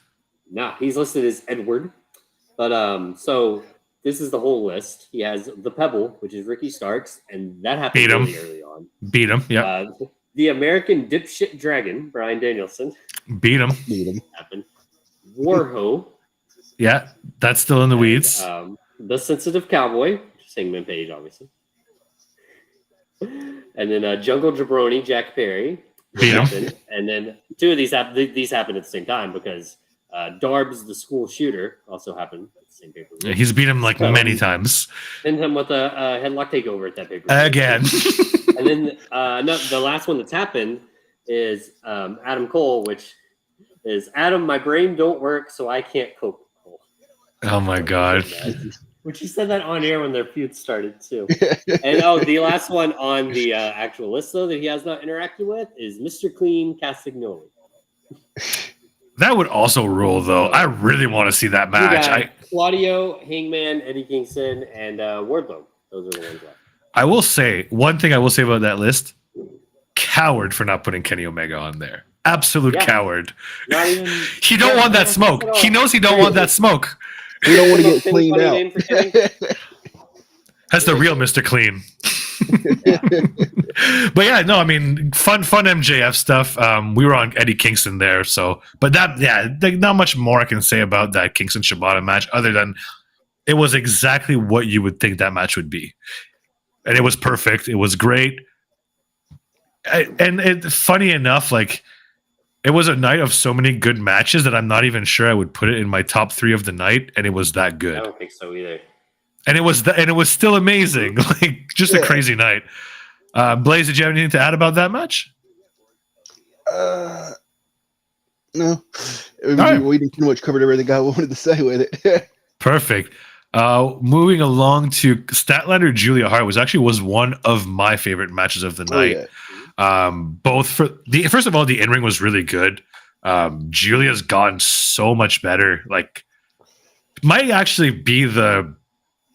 No, he's listed as Edward. But so this is the whole list. He has the Pebble, which is Ricky Starks, and that happened really early on. Beat him, yeah. The American Dipshit Dragon, Bryan Danielson. Beat him. Happened. Warho. Yeah, that's still in the weeds. The Sensitive Cowboy, Singman Page, obviously. And then Jungle Jabroni, Jack Perry. Beat him. And then two of these happened at the same time because Darbs, the school shooter, also happened at the same pay-per-view. Yeah, he's beat him like many times. Pinned him with a headlock takeover at that pay-per-view. Again. And then the last one that's happened is Adam Cole, which is Adam, my brain don't work, so I can't cope. Oh my God. Which he said that on air when their feud started too. And the last one on the actual list though that he has not interacted with is Mr. Clean Castagnoli. That would also rule though. I really want to see that match. Claudio, Hangman, Eddie Kingston, and Wardlow. Those are the ones left. I will say one thing I will say about that list: coward for not putting Kenny Omega on there. Absolute coward. Not even, he don't want that smoke. He knows he don't want that smoke. We don't want to get cleaned out. That's the real Mr. Clean. But yeah, no, I mean, fun MJF stuff. We were on Eddie Kingston there, so but not much more I can say about that Kingston Shibata match other than it was exactly what you would think that match would be, and it was perfect. It was great, and funny enough, like. It was a night of so many good matches that I'm not even sure I would put it in my top 3 of the night, and it was that good. I don't think so either. And it was still amazing, like just a crazy night. Blaze, did you have anything to add about that match? No, we pretty much covered everything I wanted to say with it. Perfect. Moving along to Statlander Julia Hart was one of my favorite matches of the night. Yeah. Both first of all, the in-ring was really good. Julia's gotten so much better. Like, might actually be the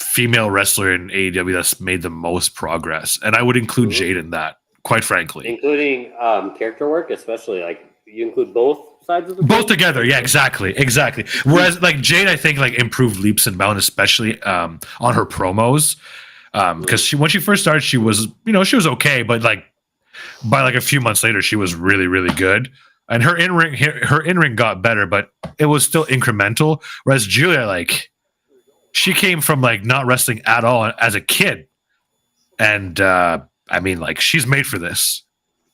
female wrestler in AEW that's made the most progress, and I would include Jade in that, quite frankly, including character work, especially like you include both sides of the both together. Yeah, exactly. Whereas like Jade, I think like improved leaps and bounds, especially on her promos, because when she first started, she was okay, but like. By like a few months later, she was really, really good, and her in ring got better, but it was still incremental. Whereas Julia, like she came from like not wrestling at all as a kid, and I mean, like she's made for this.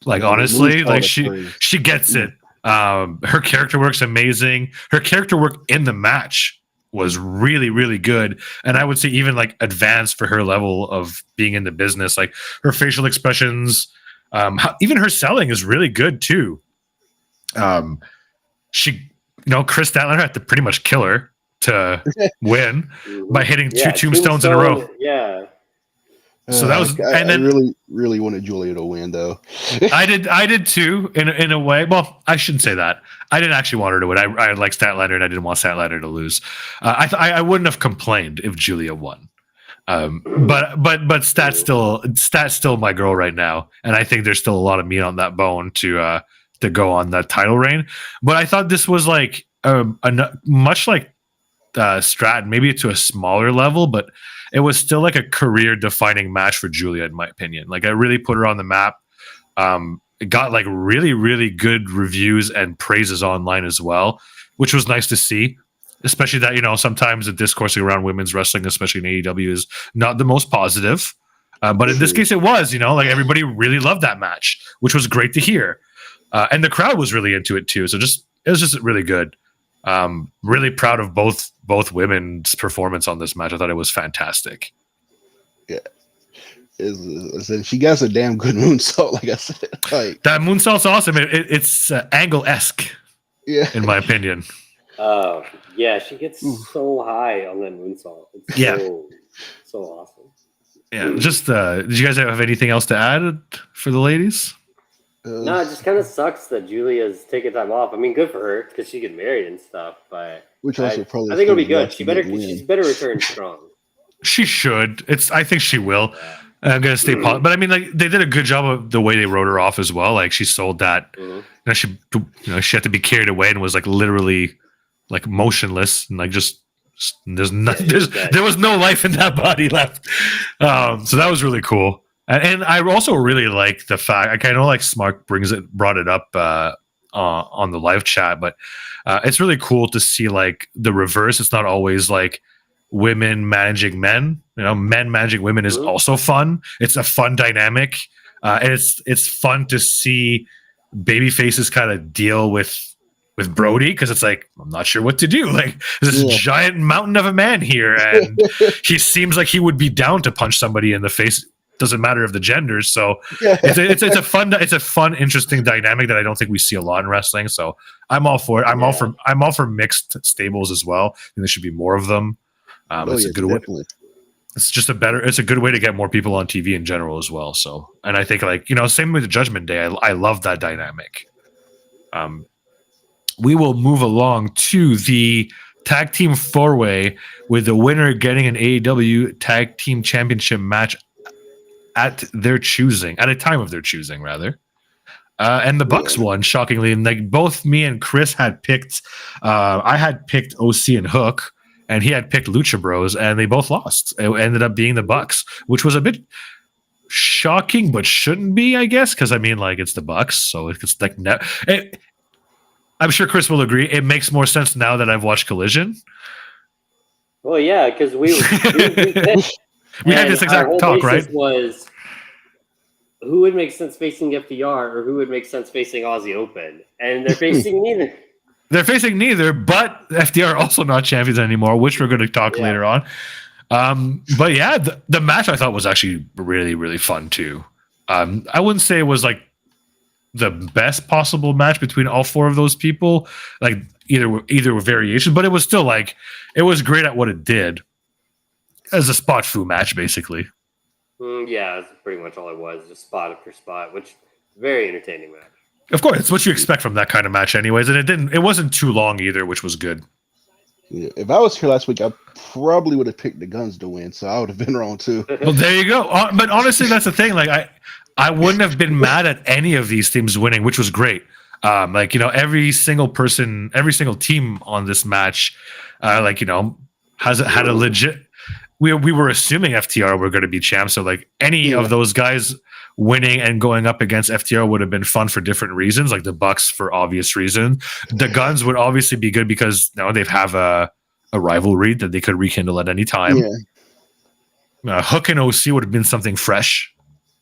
Like honestly, like she gets it. Her character work's amazing. Her character work in the match was really, really good, and I would say even like advanced for her level of being in the business. Like her facial expressions, even her selling is really good too. She, Chris Statlander had to pretty much kill her to win by hitting two tombstones in a row. Yeah. So that was, and then I really wanted Julia to win, though. I did too, in a way. Well, I shouldn't say that. I didn't actually want her to win. I like Statlander, and I didn't want Statlander to lose. I wouldn't have complained if Julia won. But Stat's still my girl right now, and I think there's still a lot of meat on that bone to go on that title reign. But I thought this was like much like Stratton, maybe to a smaller level, but it was still like a career-defining match for Julia, in my opinion. Like I really put her on the map. It got like really, really good reviews and praises online as well, which was nice to see. Especially that sometimes the discourse around women's wrestling, especially in AEW, is not the most positive. But in this case, it was. Like everybody really loved that match, which was great to hear, and the crowd was really into it too. So it was just really good. Really proud of both women's performance on this match. I thought it was fantastic. Yeah, she got a damn good moonsault. Like I said, like that moonsault's awesome. It's angle-esque, in my opinion. Oh yeah, she gets so high on that moonsault. It's so awesome. Yeah, just did you guys have anything else to add for the ladies? No, it just kind of sucks that Julia's taking time off. I mean, good for her because she get married and stuff. But which also probably I think it'll be good. She's better return strong. She should. I think she will. Yeah. I'm gonna stay positive. But I mean, like they did a good job of the way they wrote her off as well. Like she sold that. She had to be carried away and was like literally like motionless and like just there was no life in that body left. So that was really cool. And I also really like the fact, I know like Smart brought it up on the live chat, but it's really cool to see like the reverse. It's not always like women managing men. Men managing women is also fun. It's a fun dynamic, and it's fun to see baby faces kind of deal with Brody, because it's like, I'm not sure what to do. Like there's this giant mountain of a man here, and he seems like he would be down to punch somebody in the face. Doesn't matter of the genders. So it's a fun, interesting dynamic that I don't think we see a lot in wrestling. So I'm all for it. I'm all for mixed stables as well. I think there should be more of them. It's a good way. It's a good way to get more people on TV in general as well. So, and I think like, same with the Judgment Day. I love that dynamic. We will move along to the tag team 4-way with the winner getting an AEW tag team championship match at a time of their choosing, rather. And the Bucks won, shockingly. And like both me and Chris had picked, I had picked OC and Hook, and he had picked Lucha Bros, and they both lost. It ended up being the Bucks, which was a bit shocking, but shouldn't be, I guess, because I mean, like it's the Bucks, so it's like I'm sure Chris will agree. It makes more sense now that I've watched Collision. Well, yeah, because we had this exact talk, right? Was who would make sense facing FTR or who would make sense facing Aussie Open? And they're facing neither. They're facing neither, but FTR are also not champions anymore, which we're going to talk later on. But yeah, the match I thought was actually really, really fun too. I wouldn't say it was like the best possible match between all four of those people, like either were variations, but it was still like it was great at what it did. As a spot foo match, basically. Yeah, that's pretty much all it was, just spot after spot, which very entertaining match. Of course, it's what you expect from that kind of match, anyways, and it wasn't too long either, which was good. Yeah, if I was here last week, I probably would have picked the Guns to win, so I would have been wrong too. Well, there you go. But honestly, that's the thing. Like, I wouldn't have been mad at any of these teams winning, which was great. Every single team on this match, had a legit. We were assuming FTR were going to be champs, so like any of those guys winning and going up against FTR would have been fun for different reasons. Like the Bucks for obvious reasons. The Guns would obviously be good because now they have a a rivalry that they could rekindle at any time. Yeah. Hook and OC would have been something fresh.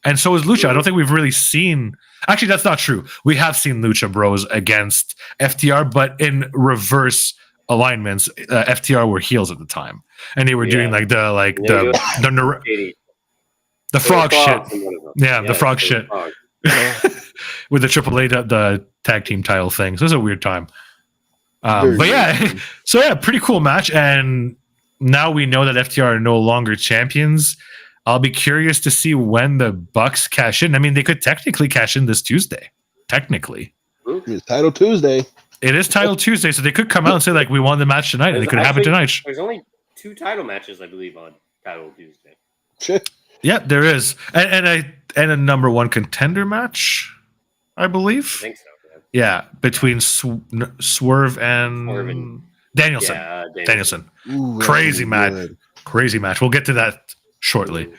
And so is Lucha. I don't think we've really seen. Actually, that's not true. We have seen Lucha Bros against FTR, but in reverse alignments. FTR were heels at the time, and they were doing like the frog shit. Yeah, the frog shit with the AAA the tag team title thing. So it was a weird time. But yeah, so yeah, pretty cool match. And now we know that FTR are no longer champions. I'll be curious to see when the Bucks cash in. I mean, they could technically cash in this Tuesday. Technically. It's Title Tuesday. It is Title Tuesday, so they could come out and say, like, we won the match tonight, and they could have it tonight. There's only 2 title matches, I believe, on Title Tuesday. Yeah, there is. And a number 1 contender match, I believe. I think so. Yeah, between Swerve and Danielson. Yeah, Danielson. Ooh, crazy match. Good. Crazy match. We'll get to that shortly.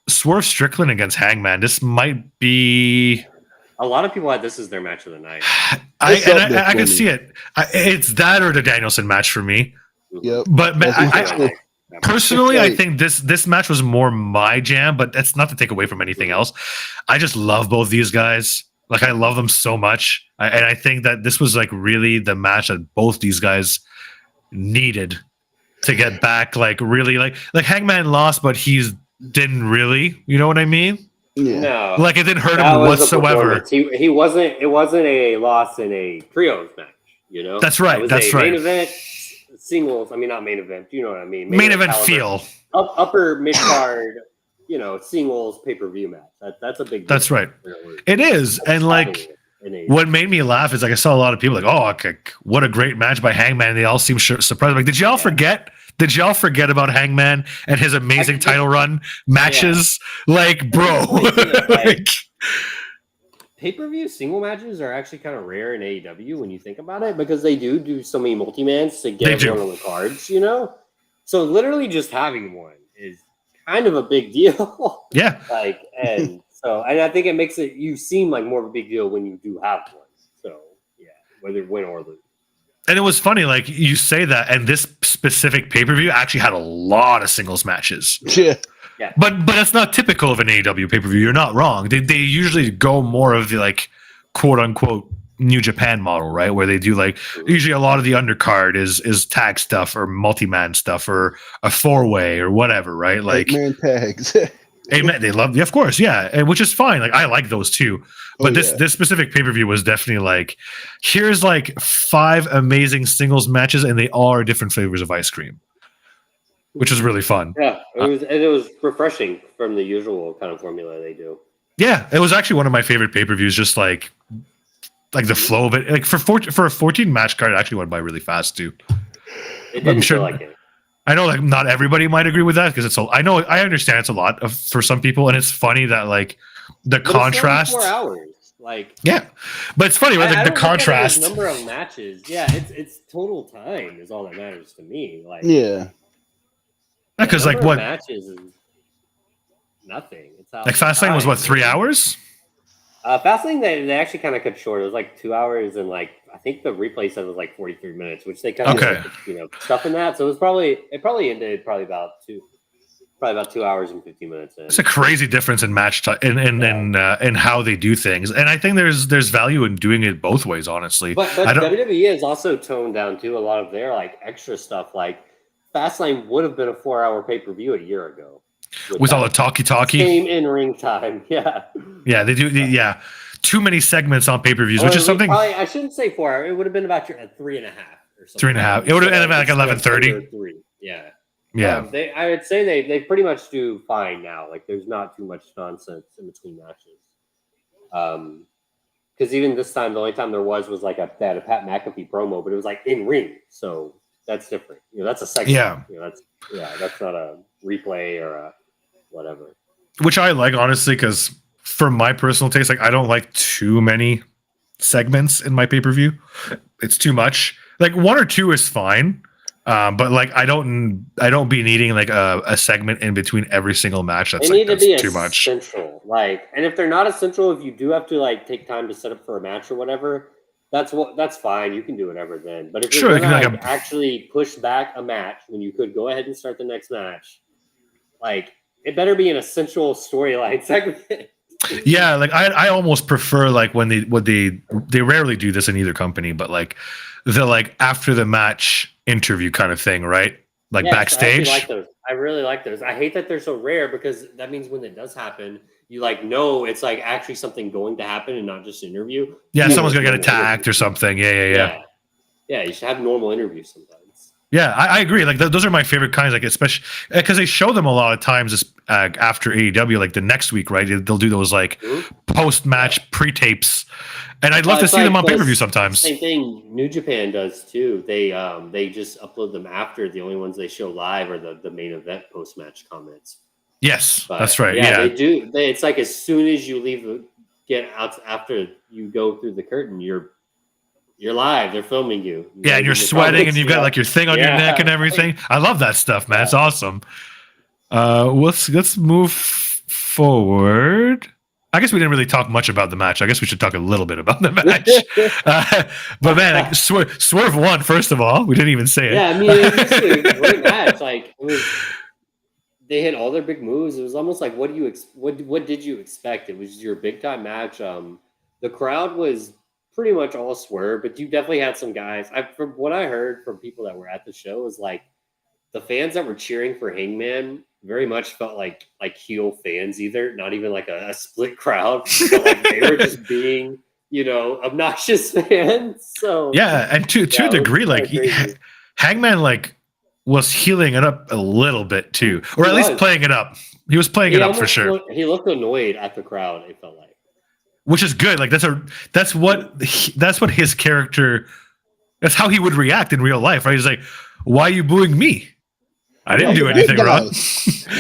Swerve Strickland against Hangman. This might be. A lot of people had this as their match of the night. I can see it. It's that or the Danielson match for me. Yep. But personally, I think this match was more my jam, but that's not to take away from anything else. I just love both these guys. Like, I love them so much. And I think that this was like really the match that both these guys needed to get back. Like, really, like Hangman lost, but he's didn't really. You know what I mean? Yeah. No. Like, it didn't hurt him whatsoever. He wasn't. It wasn't a loss in a trios match. You know. That's right. That's right. Main event singles. I mean, not main event. You know what I mean? Main event feel. Upper mid card. You know, singles pay-per-view match. That's a big deal. That's right. It is. And like, what made me laugh is like I saw a lot of people like, oh, okay, what a great match by Hangman. And they all seem surprised. Like, did y'all forget? Did y'all forget about Hangman and his amazing title run matches? Yeah. Like, bro. Like, pay-per-view single matches are actually kind of rare in AEW when you think about it, because they do so many multi-mans to get everyone on the cards, you know? So literally just having one is kind of a big deal. Yeah. And I think it makes you seem like more of a big deal when you do have one. So yeah, whether win or lose. And it was funny, like you say that, and this specific pay-per-view actually had a lot of singles matches. Yeah. But that's not typical of an AEW pay-per-view. You're not wrong. They usually go more of the like quote unquote New Japan model, right? Where they do like usually a lot of the undercard is tag stuff or multi-man stuff or a 4-way or whatever, right? Like 8-man tags. Amen. They love, of course, yeah, and which is fine. Like I like those too, but this specific pay per view was definitely like, here's like 5 amazing singles matches, and they all are different flavors of ice cream, which is really fun. Yeah, it was refreshing from the usual kind of formula they do. Yeah, it was actually one of my favorite pay per views. Just like the flow of it, like for a 14 match card, it actually went by really fast too. It didn't feel like it. I know, like not everybody might agree with that because I understand it's a lot for some people, and it's funny that like the contrast. 4 hours, like yeah, but it's funny, right? Like the contrast. Number of matches, yeah, it's total time is all that matters to me. Like yeah, because like what matches is nothing. It's how like Fastlane was what 3 hours. Fastlane they actually kind of cut short. It was like 2 hours and like I think the replay said it was like 43 minutes, which they kind of stuff in that. So it probably ended about 2 hours and 50 minutes. In. It's a crazy difference in match in how they do things, and I think there's value in doing it both ways, honestly. But WWE has also toned down too a lot of their like extra stuff. Like Fastlane would have been a 4-hour pay-per-view a year ago. With all the talkie. Same in-ring time, yeah. Yeah, they do. Too many segments on pay-per-views, which is something. I shouldn't say 4 hours. It would have been about 3.5 or something. 3.5. It would have ended like 11:30. Yeah. Yeah. I would say they pretty much do fine now. Like there's not too much nonsense in between matches. Because even this time, the only time there was like they had a Pat McAfee promo, but it was like in ring, so that's different. That's a segment. Yeah. That's not a replay or a whatever. Which I like, honestly, because for my personal taste, like I don't like too many segments in my pay-per-view. It's too much. Like 1 or 2 is fine, but like I don't be needing like a segment in between every single match. That's too much. Essential. Like, and if they're not essential, if you do have to like take time to set up for a match or whatever, that's fine. You can do whatever then. But if Sure, you're it can gonna be like actually push back a match when you could go ahead and start the next match, like it better be an essential storyline segment. Yeah, like I almost prefer like when they rarely do this in either company, but like the like after the match interview kind of thing, right? Like Yes, backstage. I actually like those. I really like those. I hate that they're so rare because that means when it does happen, you like know it's like actually something going to happen and not just an interview. Yeah, You someone's have gonna get normal attacked or interviews. something. Yeah. Yeah, you should have normal interviews sometimes. Yeah, I agree. Like those are my favorite kinds. Like especially because they show them a lot of times after AEW, like the next week, right? They'll do those like post-match pre-tapes, and I'd love to see them on pay-per-view sometimes. Same thing New Japan does too. They just upload them after. The only ones they show live are the main event post-match comments. Yes, But, that's right. Yeah, they do. It's like as soon as you get out after you go through the curtain, you're live. They're filming you. Yeah, and you're sweating, and you've got like your thing on your neck and everything. I love that stuff, man. It's awesome. Let's move forward. I guess we didn't really talk much about the match. I guess we should talk a little bit about the match. But man, like, Swerve won. First of all, we didn't even say it. Yeah, I mean, it was just a great match. Like they hit all their big moves. It was almost like what did you expect? It was your big time match. The crowd was pretty much all Swerve, but you definitely had some guys. From what I heard from people that were at the show, was like the fans that were cheering for Hangman very much felt like heel fans, either not even like a split crowd, but like they were just being obnoxious fans. So yeah, and to a degree, like Hangman like was healing it up a little bit too, or at least playing it up. He was playing it up for sure. He looked annoyed at the crowd. It felt like. Which is good. Like that's what his character. That's how he would react in real life, right? He's like, "Why are you booing me? I didn't do anything wrong.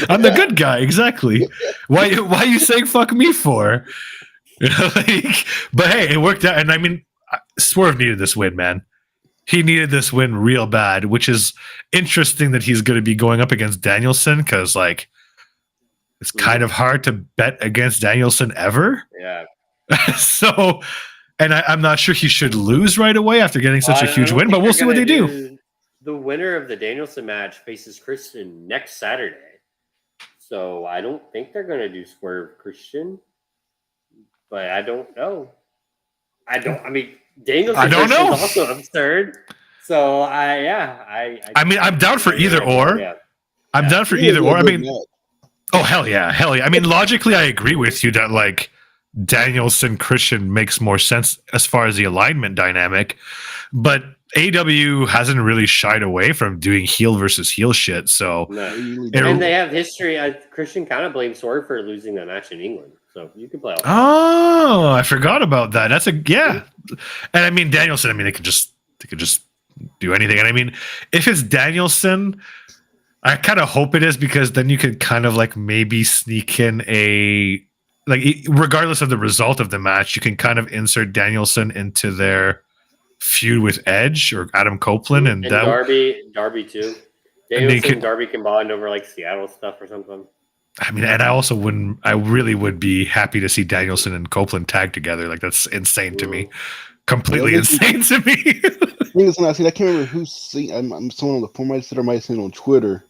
I'm the good guy, exactly. Why are you saying fuck me for?" But hey, it worked out, and I mean, Swerve needed this win, man. He needed this win real bad, which is interesting that he's going to be going up against Danielson because like it's kind of hard to bet against Danielson ever. Yeah. So, and I'm not sure he should lose right away after getting such a huge win, but we'll see what they do. The winner of the Danielson match faces Christian next Saturday. So I don't think they're going to do Swerve Christian, but I don't know. I mean, Danielson is also absurd. So I mean, I'm down for either or. Yeah. I'm down for either or. I mean, oh, hell yeah. I mean, logically, I agree with you that like Danielson Christian makes more sense as far as the alignment dynamic, but AEW hasn't really shied away from doing heel versus heel shit. So, and they have history. Christian kind of blames Swerve for losing that match in England. So you can play. Oh, I forgot about that. That's and I mean Danielson. I mean they could just do anything. And I mean if it's Danielson, I kind of hope it is because then you could kind of like maybe sneak in regardless of the result of the match, you can kind of insert Danielson into their feud with Edge or Adam Copeland and that Darby too. Danielson and Darby can bond over like Seattle stuff or something. I mean, and I really would be happy to see Danielson and Copeland tag together. Like that's insane to me. Completely insane to me. I can't remember who's seen. I'm someone on the forum. I said I might have seen on Twitter.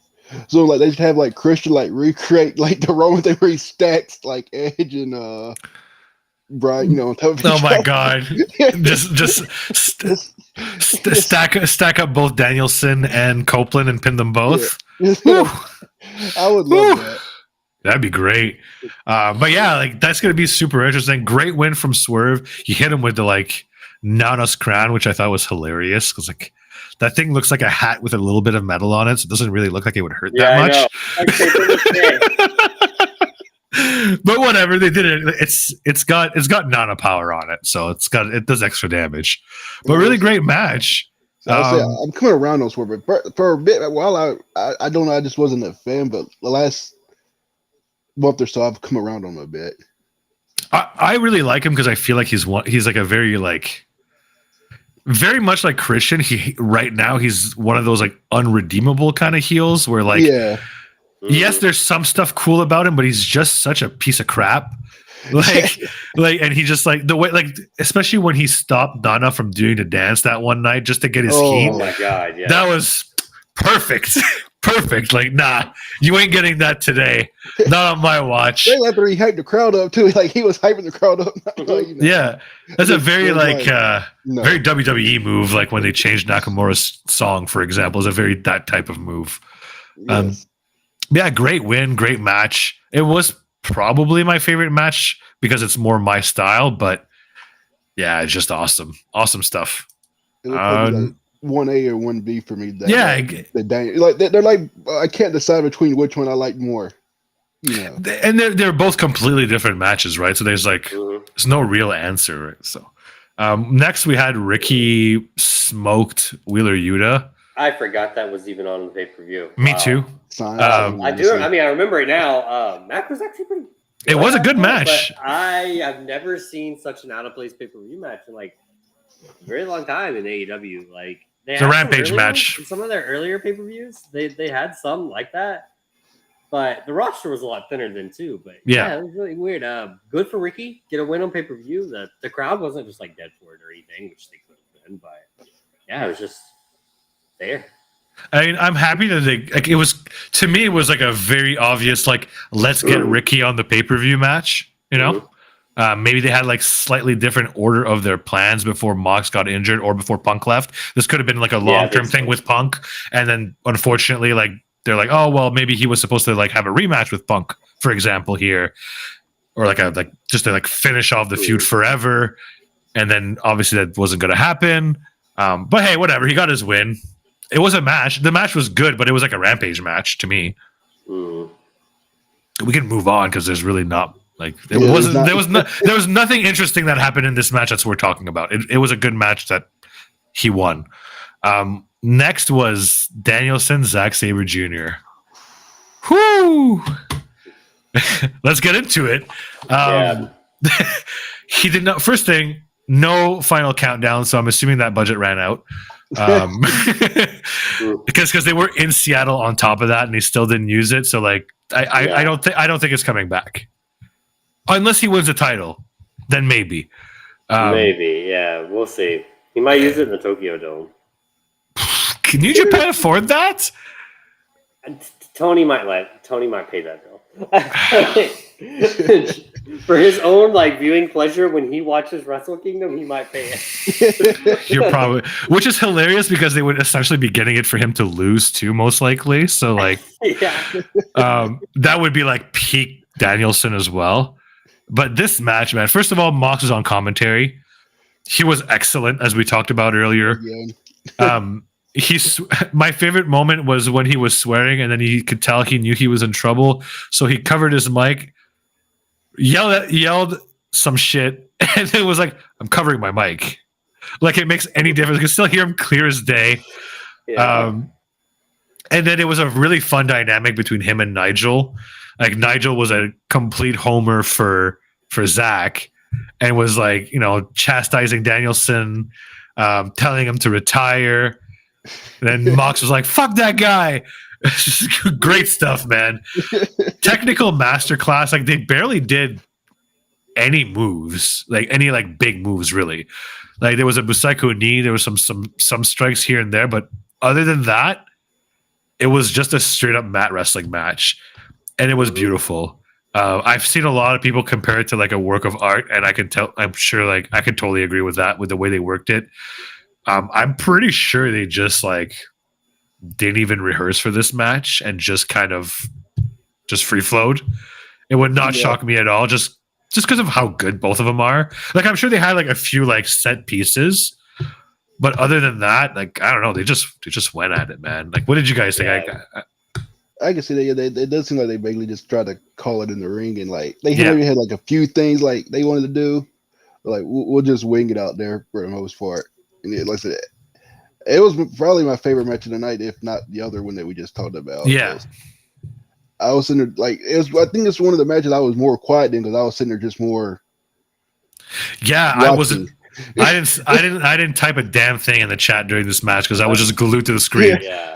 So like they just have like Christian like recreate like the Roman thing where he stacks like Edge and Brian, on top of oh my god! just stack up both Danielson and Copeland and pin them both. Yeah. I would love that. That'd be great. But yeah, like that's gonna be super interesting. Great win from Swerve. You hit him with the like Nanos crown, which I thought was hilarious because like that thing looks like a hat with a little bit of metal on it, so it doesn't really look like it would hurt that much. But whatever, they did it. It's got Nana power on it, so it does extra damage. But really great match. I'm coming around on Swerve, but for a bit while I don't know, I just wasn't a fan, but the last month or so I've come around on him a bit. I really like him because I feel like he's like a very much like Christian. Right now he's one of those like unredeemable kind of heels where like yes, there's some stuff cool about him, but he's just such a piece of crap. And he just like the way, like especially when he stopped Donna from doing the dance that one night just to get his heat. Oh my god, yeah, that was perfect. Perfect. Like, nah, you ain't getting that today. Not on my watch. They after he hyped the crowd up too. Like he was hyping the crowd up. Yeah, that's a very very WWE move. Like when they changed Nakamura's song, for example, is a very that type of move. Yes. Yeah, great win, great match. It was probably my favorite match because it's more my style. But yeah, it's just awesome stuff. It was probably like 1A or 1B for me. They're like I can't decide between which one I like more. You know, and they're both completely different matches, right? So there's like there's no real answer. Right? So next we had Ricky smoked Wheeler Yuta. I forgot that was even on the pay-per-view. Me too. I do. I mean, I remember it now. Mac was actually pretty. It was a good match. But I have never seen such an out-of-place pay-per-view match in like a very long time in AEW. Like it's a Rampage match. Some of their earlier pay-per-views, they had some like that, but the roster was a lot thinner then too. But yeah, it was really weird. Good for Ricky, get a win on pay-per-view. The crowd wasn't just like dead for it or anything, which they could have been. But yeah, it was just there. I mean, I'm happy that they like it was to me. It was like a very obvious like let's get Ricky on the pay-per-view match. You know. Maybe they had like slightly different order of their plans before Mox got injured or before Punk left. This could have been like a long-term thing with Punk. And then unfortunately, like they're like, oh, well, maybe he was supposed to like have a rematch with Punk, for example, here. Or like just to like finish off the feud forever. And then obviously that wasn't going to happen. But hey, whatever. He got his win. It was a match. The match was good, but it was like a Rampage match to me. We can move on because there's really not. Like there was nothing interesting that happened in this match that's we're talking about. It was a good match that he won. Next was Danielson, Zack Sabre Jr. Whoo! Let's get into it. He did not. First thing, no final countdown, so I'm assuming that budget ran out. Because they were in Seattle on top of that, and they still didn't use it. So like, I don't think it's coming back. Unless he wins the title, then maybe. Maybe, yeah. We'll see. He might use it in the Tokyo Dome. Can New Japan afford that? Tony might pay that bill. For his own like viewing pleasure when he watches Wrestle Kingdom, he might pay it. You're probably, which is hilarious because they would essentially be getting it for him to lose too, most likely. So like, that would be like peak Danielson as well. But this match, man, first of all, Mox was on commentary. He was excellent, as we talked about earlier. My favorite moment was when he was swearing, and then he could tell he knew he was in trouble, so he covered his mic, yelled some shit, and it was like, "I'm covering my mic." Like it makes any difference. You can still hear him clear as day. And then it was a really fun dynamic between him and Nigel. Like Nigel was a complete homer for Zach and was like, chastising Danielson, telling him to retire. And then Mox was like, fuck that guy. Great stuff, man. Technical masterclass. Like they barely did any moves, like any like big moves really. Like there was a Busaiku knee, there was some strikes here and there, but other than that, it was just a straight up mat wrestling match. And it was beautiful. I've seen a lot of people compare it to like a work of art, and I'm sure like I could totally agree with that, with the way they worked it. I'm pretty sure they just like didn't even rehearse for this match and just kind of just free flowed. It would not shock me at all, just because of how good both of them are. Like I'm sure they had like a few like set pieces, but other than that, like I don't know, they just went at it, man. Like what did you guys think? I can see that. It does seem like they basically just tried to call it in the ring, and like they maybe had like a few things like they wanted to do, but like we'll just wing it out there for the most part. And like I said, it was probably my favorite match of the night, if not the other one that we just talked about. Yeah, I was sitting there like it was. I think it's one of the matches I was more quiet in because I was sitting there just more. Yeah, watching. I wasn't. I didn't type a damn thing in the chat during this match because I was just glued to the screen. Yeah.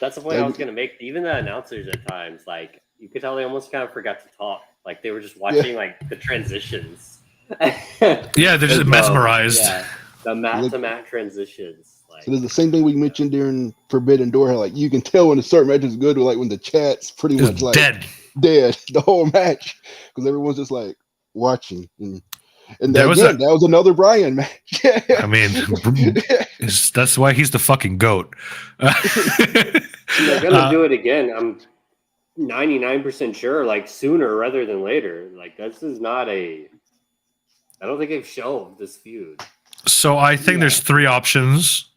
That's the point I was going to make. Even the announcers at times, like, you could tell they almost kind of forgot to talk Like they were just watching like the transitions. Yeah, they're just mesmerized. Yeah, the mat to mat transitions. Like, so there's the same thing we mentioned during Forbidden Door. How like you can tell when a certain match is good, or like when the chat's pretty much like dead the whole match, because everyone's just like watching. And There that was was another Brian match. I mean, that's why he's the fucking GOAT. they're gonna do it again. I'm 99% sure, like sooner rather than later. Like this is not a. I don't think they've shelved this feud. So I think there's three options,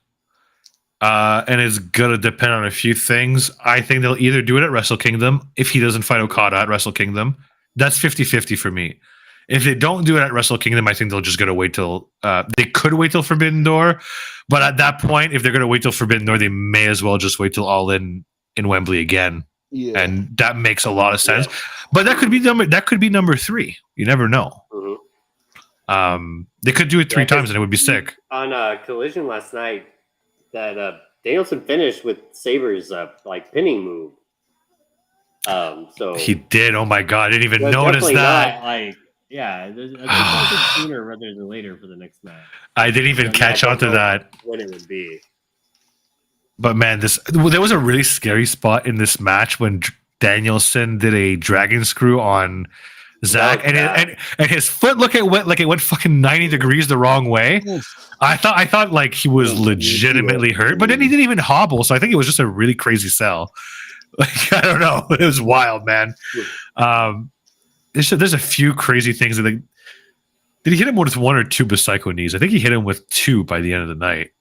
and it's gonna depend on a few things. I think they'll either do it at Wrestle Kingdom if he doesn't fight Okada at Wrestle Kingdom. That's 50-50 for me. If they don't do it at Wrestle Kingdom, I think they'll just gotta wait till they could wait till Forbidden Door, but at that point, if they're gonna wait till Forbidden Door, they may as well just wait till All In Wembley again. Yeah. And that makes a lot of sense. But that could be number 3. You never know. Mm-hmm. They could do it 3 times and it would be sick. On Collision last night, that Danielson finished with Saber's like pinning move. So he did. Oh my god, I didn't even notice that. Not, like, yeah, sooner rather than later for the next match. I didn't even catch on to that. When it would be. But man, there was a really scary spot in this match when Danielson did a dragon screw on Zach, and his foot went fucking 90 degrees the wrong way. I thought like he was legitimately hurt, but then he didn't even hobble. So I think it was just a really crazy sell. Like I don't know, it was wild, man. There's a few crazy things that did he hit him with 1 or 2 Psycho knees? I think he hit him with 2 by the end of the night,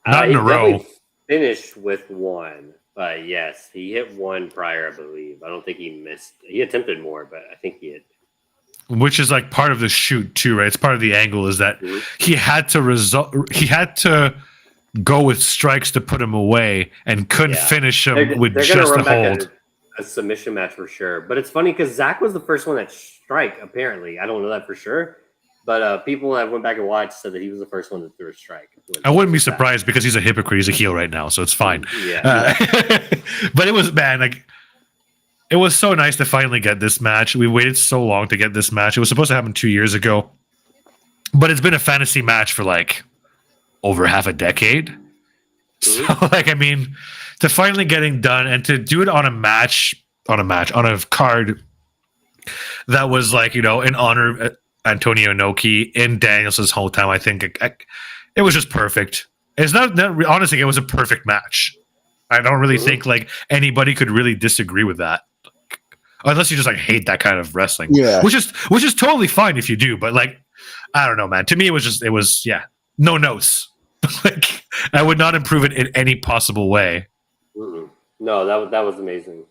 not in a row. Finished with 1, but yes, he hit 1 prior, I believe. I don't think he missed. He attempted more, but I think he hit. Which is like part of the shoot too, right? It's part of the angle is that he had to go with strikes to put him away and couldn't finish him with just a hold. A submission match for sure. But it's funny because Zach was the first one that strike, apparently. I don't know that for sure. But people that went back and watched said that he was the first one that threw a strike. I wouldn't be surprised because he's a hypocrite. He's a heel right now, so it's fine. Yeah. But it was, man, like, it was so nice to finally get this match. We waited so long to get this match. It was supposed to happen 2 years ago. But it's been a fantasy match for, like, over half a decade. So, like, I mean, to finally getting done and to do it on a card that was, like, you know, in honor of Antonio Inoki in Danielson's hometown, I think it was just perfect. It's not honestly, it was a perfect match. I don't really think like anybody could really disagree with that, unless you just like hate that kind of wrestling. Yeah, which is totally fine if you do. But like, I don't know, man. To me, it was no notes. Like I would not improve it in any possible way. No, that was amazing.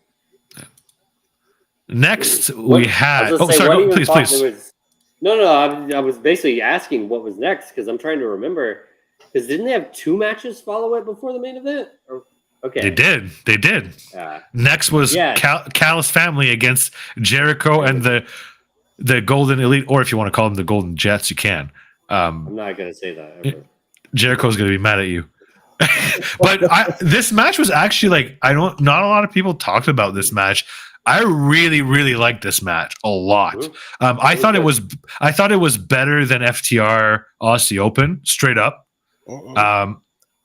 Next, we had. Please. No. I was basically asking what was next because I'm trying to remember. Because didn't they have 2 matches follow it before the main event? Okay, they did. Next was Callis Family against Jericho and the Golden Elite, or if you want to call them the Golden Jets, you can. I'm not gonna say that ever. Jericho's gonna be mad at you. But this match was actually like not a lot of people talked about this match. I really, really liked this match a lot. I thought it was better than FTR Aussie Open, straight up.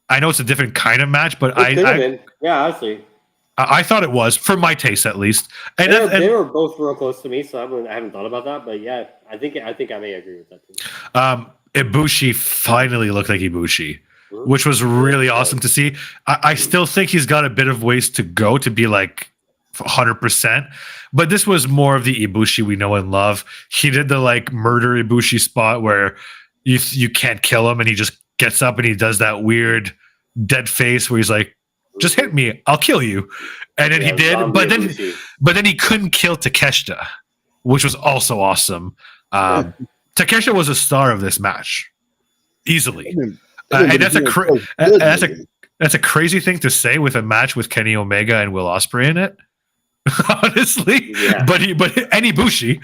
I know it's a different kind of match, but honestly, I thought it was, for my taste at least. And they were both real close to me, so I haven't thought about that. But yeah, I think I may agree with that too. Ibushi finally looked like Ibushi, which was really awesome to see. I still think he's got a bit of ways to go to be like 100%, but this was more of the Ibushi we know and love. He did the like murder Ibushi spot where you can't kill him, and he just gets up and he does that weird dead face where he's like, "Just hit me, I'll kill you," and then he did. But then he couldn't kill Takeshita, which was also awesome. Takeshita was a star of this match, easily, and that's a crazy thing to say with a match with Kenny Omega and Will Ospreay in it. Honestly, but Ibushi,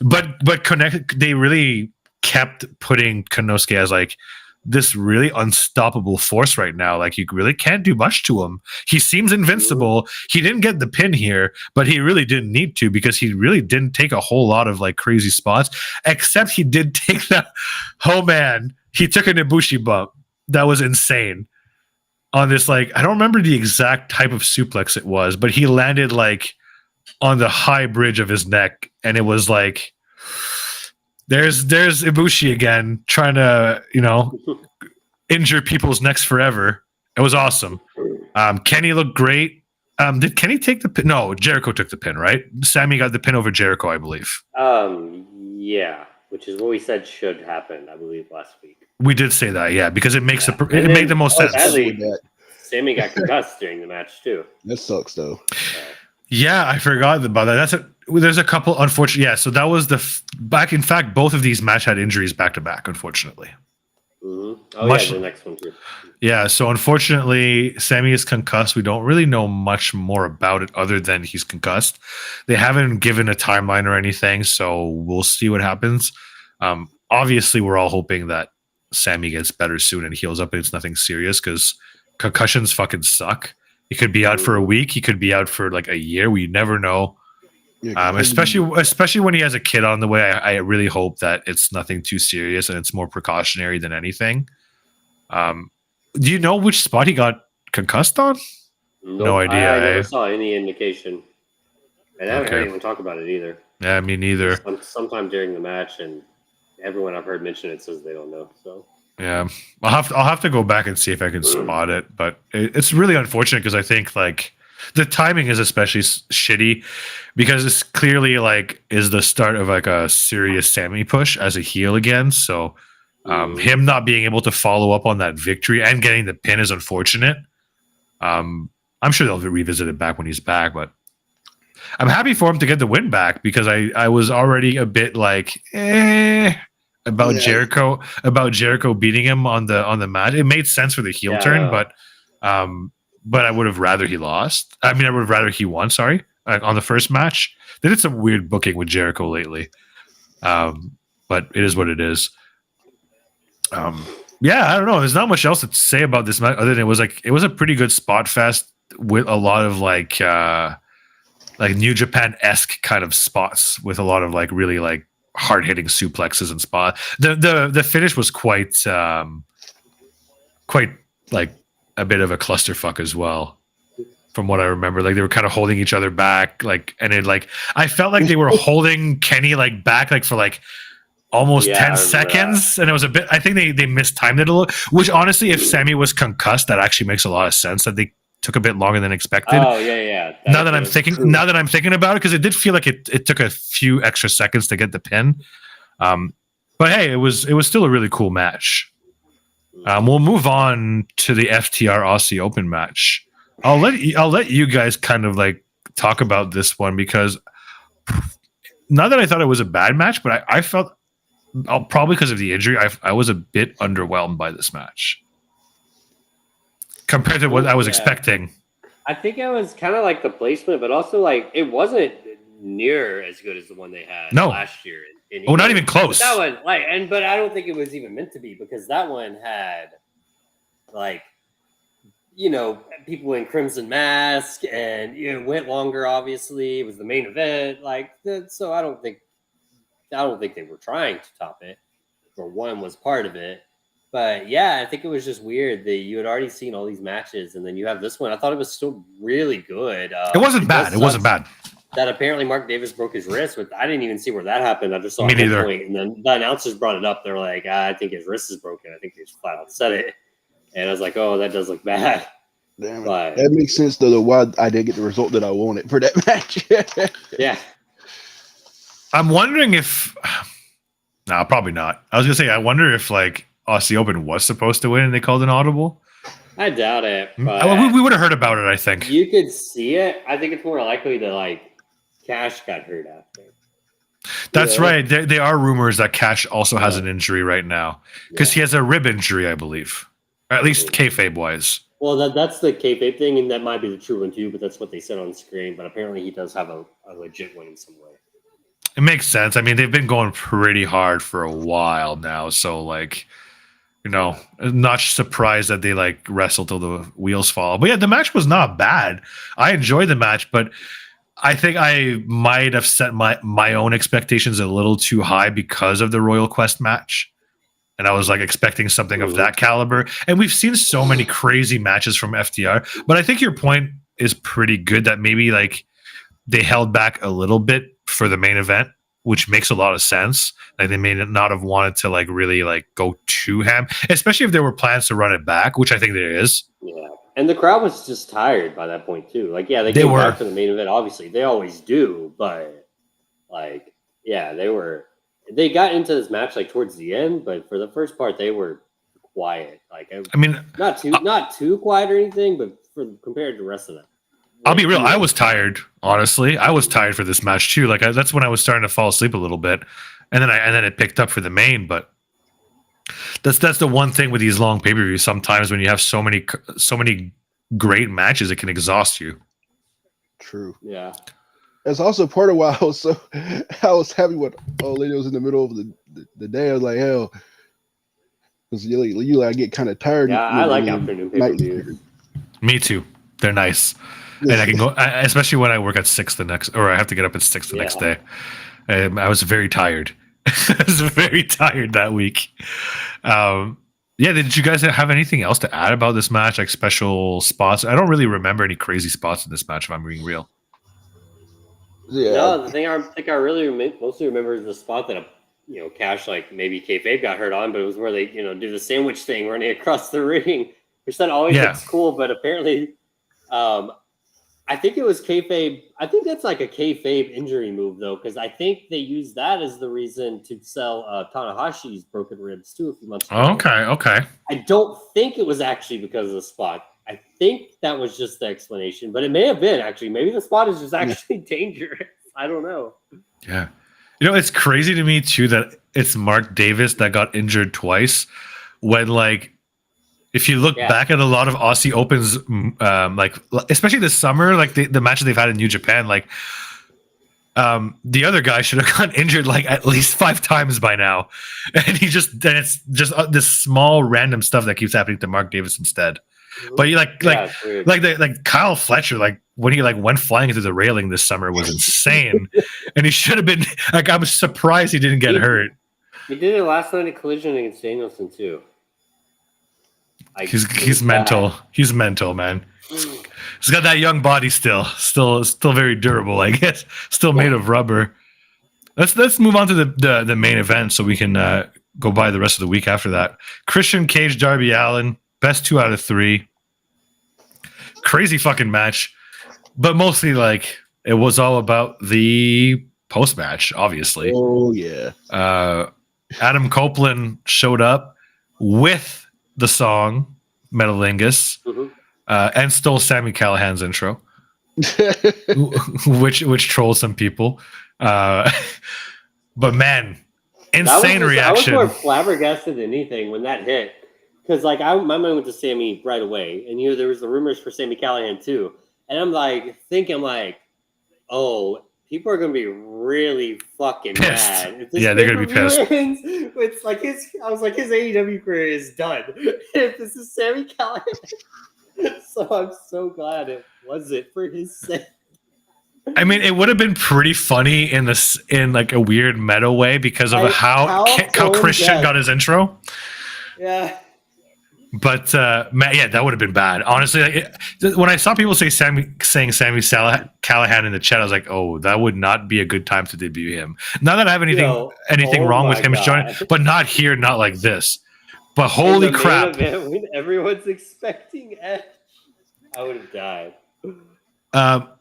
but they really kept putting Konosuke as like this really unstoppable force right now. Like, you really can't do much to him. He seems invincible. He didn't get the pin here, but he really didn't need to, because he really didn't take a whole lot of like crazy spots, except he did take that. Oh man, he took an Ibushi bump. That was insane. On this, like, I don't remember the exact type of suplex it was, but he landed like on the high bridge of his neck, and it was like, there's Ibushi again trying to, injure people's necks forever. It was awesome. Kenny looked great. Did Kenny take the pin? No, Jericho took the pin, right? Sammy got the pin over Jericho, I believe. Yeah, which is what we said should happen, I believe, last week. We did say that, yeah, because it makes it made the most sense. Sadly, Sammy got concussed during the match too. That sucks, though. Yeah, I forgot about that. There's a couple unfortunate. Yeah, so that was back. In fact, both of these match had injuries back to back, unfortunately. Mm-hmm. Oh, yeah, the next one too. Yeah, so unfortunately, Sammy is concussed. We don't really know much more about it other than he's concussed. They haven't given a timeline or anything, so we'll see what happens. Obviously, we're all hoping that Sammy gets better soon and heals up and it's nothing serious, because concussions fucking suck. He could be out for a week. He could be out for like a year. We never know. Yeah, especially when he has a kid on the way. I really hope that it's nothing too serious and it's more precautionary than anything. Do you know which spot he got concussed on? Nope, no idea. I never saw any indication. And I haven't heard anyone talk about it either. Yeah, me neither. Sometime during the match, and everyone I've heard mention it says they don't know. So yeah, I'll have to go back and see if I can spot it. But it's really unfortunate, because I think like the timing is especially shitty, because it's clearly like is the start of like a serious Sammy push as a heel again. So him not being able to follow up on that victory and getting the pin is unfortunate. I'm sure they'll revisit it back when he's back, but I'm happy for him to get the win back, because I was already a bit like about Jericho beating him on the match. It made sense for the heel turn, but I would have rather he lost. I mean, I would have rather he won. Sorry, on the first match. They did some weird booking with Jericho lately, but it is what it is. Yeah, I don't know. There's not much else to say about this match other than it was a pretty good spot fest with a lot of like New Japan-esque kind of spots, with a lot of like really like hard-hitting suplexes and spots. The finish was quite like a bit of a clusterfuck as well, from what I remember. Like, they were kind of holding each other back, like, and it like I felt like they were holding Kenny like back like for like almost 10 seconds, and it was a bit. I think they mistimed it a little. Which honestly, if Sammy was concussed, that actually makes a lot of sense. That they took a bit longer than expected. Oh yeah. Now that I'm thinking about it, because it did feel like it took a few extra seconds to get the pin. But hey, it was still a really cool match. We'll move on to the FTR Aussie Open match. I'll let you guys kind of like talk about this one, because not that I thought it was a bad match, but I felt probably because of the injury, I was a bit underwhelmed by this match compared to what I was expecting. I think it was kind of like the placement, but also like it wasn't near as good as the one they had last year. Not even close. But that one, but I don't think it was even meant to be, because that one had like, people in Crimson Mask, and it went longer. Obviously, it was the main event. So I don't think they were trying to top it, or one was part of it. But yeah, I think it was just weird that you had already seen all these matches, and then you have this one. I thought it was still really good. It wasn't bad. It wasn't bad. That apparently Mark Davis broke his wrist. I didn't even see where that happened. I just saw Me it neither. point, and then the announcers brought it up. They're like, I think his wrist is broken. I think they just flat out said it. And I was like, oh, that does look bad. Damn it. That makes sense, though, why I didn't get the result that I wanted for that match. Yeah. I'm wondering if... No, probably not. I was going to say, I wonder if like Aussie Open was supposed to win and they called an audible. I doubt it. But we would have heard about it, I think. You could see it. I think it's more likely that like Cash got hurt after. That's right. There are rumors that Cash also has an injury right now, because he has a rib injury, I believe. Or at least kayfabe-wise. Well, that's the kayfabe thing, and that might be the true one too, but that's what they said on screen. But apparently he does have a legit one in some way. It makes sense. I mean, they've been going pretty hard for a while now, so like, not surprised that they like wrestle till the wheels fall. But yeah, the match was not bad. I enjoyed the match, but I think I might have set my own expectations a little too high because of the Royal Quest match. And I was like expecting something of that caliber. And we've seen so many crazy matches from FTR. But I think your point is pretty good that maybe like they held back a little bit for the main event, which makes a lot of sense. Like they may not have wanted to like really like go too ham, especially if there were plans to run it back, which I think there is. Yeah. And the crowd was just tired by that point too. Like, yeah, they came back for the main event. Obviously, they always do, but like, yeah, they got into this match like towards the end, but for the first part, they were quiet. Like, I mean, not too quiet or anything, but compared to the rest of them. I'll be real. I was tired. Honestly, I was tired for this match too. Like that's when I was starting to fall asleep a little bit, and then it picked up for the main. But that's the one thing with these long pay-per-views. Sometimes when you have so many great matches, it can exhaust you. True. Yeah. That's also part of why I was happy when old lady was in the middle of the day. I was like, hell, because you like get kind of tired. Yeah, I like afternoon pay-per-views. Me too. They're nice. And I can go, especially when I work at 6 or I have to get up at 6 the next day. I was very tired. I was very tired that week. Did you guys have anything else to add about this match, like special spots? I don't really remember any crazy spots in this match, if I'm being real. Yeah. No, the thing I think I really mostly remember is the spot that Cash, like maybe kayfabe got hurt on, but it was where they do the sandwich thing running across the ring, which that always looks cool, but apparently. I think it was kayfabe. I think that's like a kayfabe injury move, though, because I think they used that as the reason to sell Tanahashi's broken ribs, too, a few months ago. Okay. I don't think it was actually because of the spot. I think that was just the explanation, but it may have been, actually. Maybe the spot is just actually dangerous. I don't know. Yeah. It's crazy to me, too, that it's Mark Davis that got injured twice when, like, if you look back at a lot of Aussie Opens, like especially this summer, like the matches they've had in New Japan, like the other guy should have gotten injured like at least 5 times by now, and it's just this small random stuff that keeps happening to Mark Davis instead. But you like Kyle Fletcher, like when he like went flying into the railing this summer was insane, and he should have been like I'm surprised he didn't get hurt. He did it last night at Collision against Danielson too. He's mental. He's mental, man. He's got that young body still very durable, I guess. Still made of rubber. Let's move on to the main event so we can go by the rest of the week after that. Christian Cage, Darby Allin, best 2 out of 3. Crazy fucking match, but mostly like it was all about the post match, obviously. Oh yeah. Adam Copeland showed up with the song Metalingus, and stole Sami Callihan's intro, which trolled some people. But man, insane reaction. I was more flabbergasted than anything when that hit, because like my mind went to Sami right away, and there was the rumors for Sami Callihan too, and I'm like thinking like, oh. People are gonna be really fucking pissed. mad. Yeah, they're gonna be pissed. It's like I was like, his AEW career is done. If this is Sami Callihan, so I'm so glad it wasn't for his sake. I mean, it would have been pretty funny in like a weird meta way because of how Christian got his intro. Yeah. But man, yeah, that would have been bad. Honestly, when I saw people saying Sami Callihan in the chat, I was like, "Oh, that would not be a good time to debut him." Not that I have anything wrong with him joining, but not here, not like this. But holy crap! When everyone's expecting Edge, I would have died.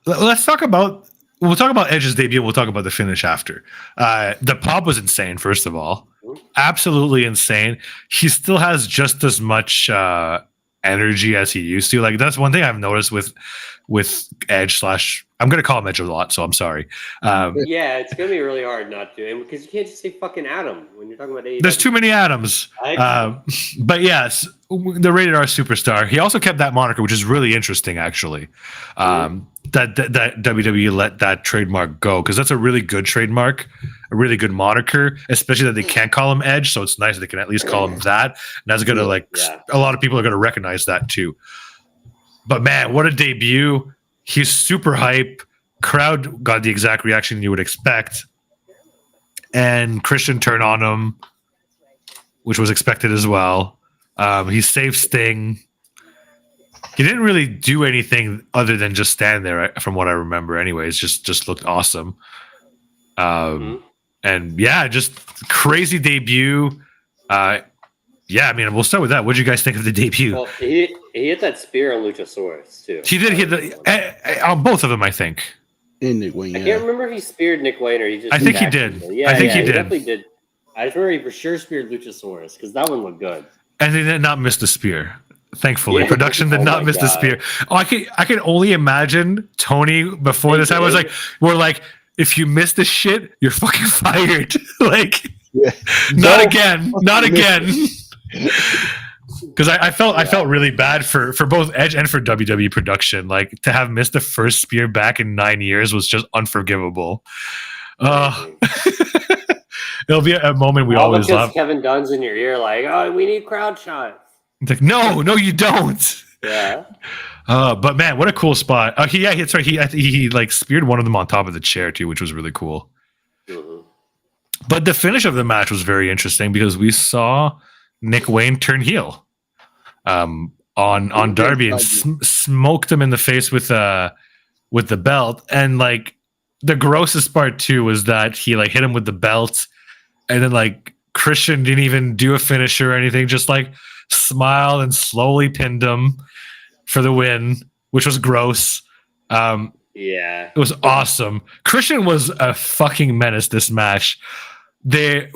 Let's talk about. We'll talk about Edge's debut. We'll talk about the finish after. The pop was insane. First of all. Absolutely insane. He still has just as much energy as he used to. Like that's one thing I've noticed with Edge / I'm gonna call him Edge a lot, so I'm sorry. Yeah, it's gonna be really hard not to, and because you can't just say fucking Adam when you're talking about AEW. There's too many Adams. But yes, the rated R superstar. He also kept that moniker, which is really interesting, actually. that WWE let that trademark go, because that's a really good trademark, a really good moniker, especially that they can't call him Edge. So it's nice that they can at least call him that. And that's gonna a lot of people are gonna recognize that too. But man, what a debut! He's super hype. Crowd got the exact reaction you would expect, and Christian turned on him, which was expected as well. He saved Sting. He didn't really do anything other than just stand there, from what I remember. Anyways, just looked awesome. And yeah, just crazy debut. Yeah, I mean, we'll start with that. What did you guys think of the debut? Well, he hit that spear on Luchasaurus too. He did hit on both of them, I think. And Nick Wayne. I can't remember if he speared Nick Wayne or he just. I think he did. I think he did. Definitely did. I just remember he for sure speared Luchasaurus because that one looked good. And they did not miss the spear. Thankfully, Yeah. production did not miss the spear. Oh, I can only imagine Tony before this. I was like, we're like, if you miss this shit, you're fucking fired. Like, not again. Because I felt really bad for both Edge and for WWE production. Like, to have missed the first spear back in 9 years was just unforgivable. It'll be a moment we always love. Kevin Dunn's in your ear, like, oh, we need crowd shots. It's like, no, you don't. Yeah. But man, what a cool spot. That's right. He like speared one of them on top of the chair too, which was really cool. Mm-hmm. But the finish of the match was very interesting because we saw Nick Wayne turn heel on Darby and smoked him in the face with the belt. And like the grossest part too was that he like hit him with the belt, and then like Christian didn't even do a finisher or anything, just like smiled and slowly pinned him for the win, which was gross. Yeah, it was awesome. Christian was a fucking menace this match. The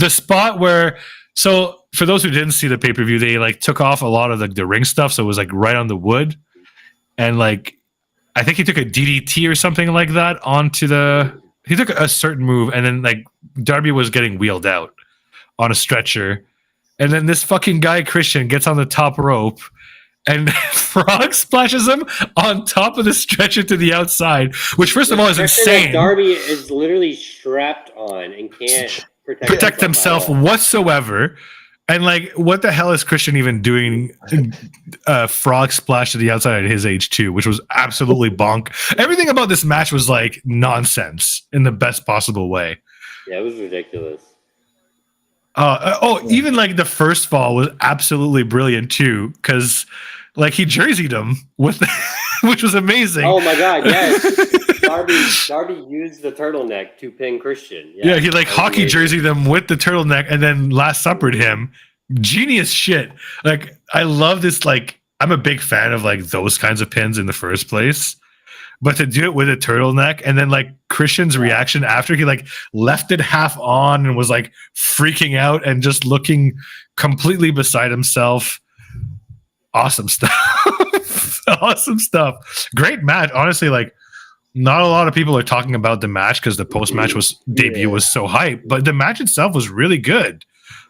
spot where, so for those who didn't see the pay-per-view, they like took off a lot of the ring stuff, so it was like right on the wood, and like I think he took a DDT or something like that he took a certain move, and then like Darby was getting wheeled out on a stretcher, and then this fucking guy Christian gets on the top rope and Frog splashes him on top of the stretcher to the outside, which first of all is insane. Darby is literally strapped on and can't protect himself whatsoever. And like, what the hell is Christian even doing? Frog splash to the outside at his age too, which was absolutely bonk. Everything about this match was like nonsense in the best possible way. Yeah, it was ridiculous. Even like the first fall was absolutely brilliant too, because like he jerseyed him with, which was amazing. Oh my god, yes. Darby used the turtleneck to pin Christian. Yeah, he like hockey jerseyed them with the turtleneck and then Last Suppered him. Genius shit. Like, I love this. Like, I'm a big fan of like those kinds of pins in the first place. But to do it with a turtleneck, and then like Christian's reaction after he like left it half on and was like freaking out and just looking completely beside himself. Awesome stuff. Awesome stuff. Great match. Honestly, like not a lot of people are talking about the match because the post-match debut was so hype, but the match itself was really good.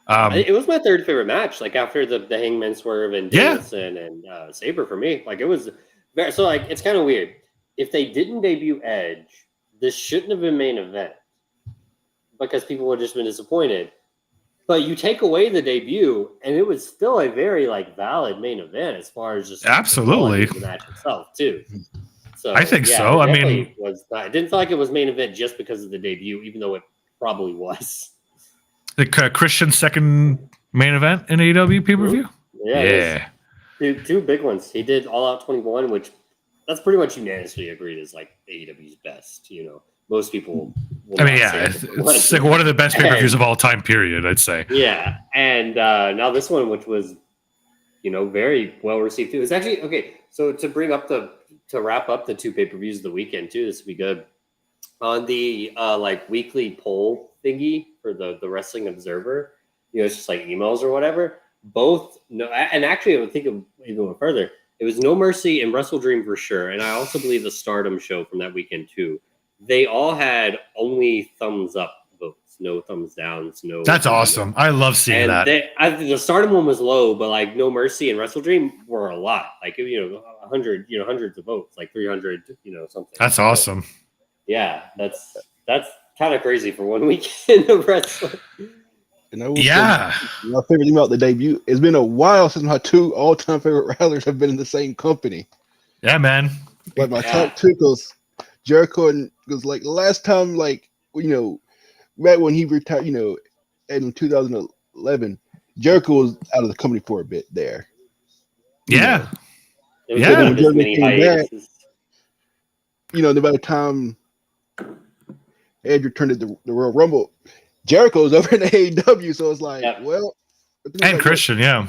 It was my third favorite match, like after the Hangman Swerve and Danielson and Sabre for me. Like, it was very, so like, it's kind of weird. If they didn't debut Edge, this shouldn't have been main event because people would have just been disappointed. But you take away the debut, and it was still a very like valid main event as far as just absolutely the match itself too. So I think so. I mean, it didn't feel like it was main event just because of the debut, even though it probably was. The Christian second main event in AEW pay-per-view? Yeah. Two big ones. He did All Out 21, which that's pretty much unanimously agreed is like AEW's best. You know, most people will it's like one of the best pay-per-views of all time, period, I'd say. Yeah. And now this one, which was, you know, very well received too. It's actually okay. So to wrap up the two pay-per-views of the weekend too, this would be good. On the like weekly poll thingy for the Wrestling Observer, you know, it's just like emails or whatever. Both and actually I would think of even one further. It was No Mercy and Wrestle Dream for sure, and I also believe the Stardom show from that weekend too. They all had only thumbs up votes no thumbs downs, no. That's awesome. I love seeing And that. the Stardom one was low, but like No Mercy and Wrestle Dream were a lot. Like 100, hundreds of votes, like 300, something. That's awesome. Yeah, that's kind of crazy for one weekend of wrestling. And I will Yeah. say, my favorite thing about the debut, it's been a while since my 2 all-time favorite wrestlers have been in the same company. Yeah, man. Like my top 2 goes Jericho, and because like last time, like right when he retired, in 2011, Jericho was out of the company for a bit there. Yeah. It was Yeah. one of his many hiatuses. Then by the time Edge returned to the Royal Rumble, Jericho's over in the AEW, so it's like, well, and like, Christian, yeah.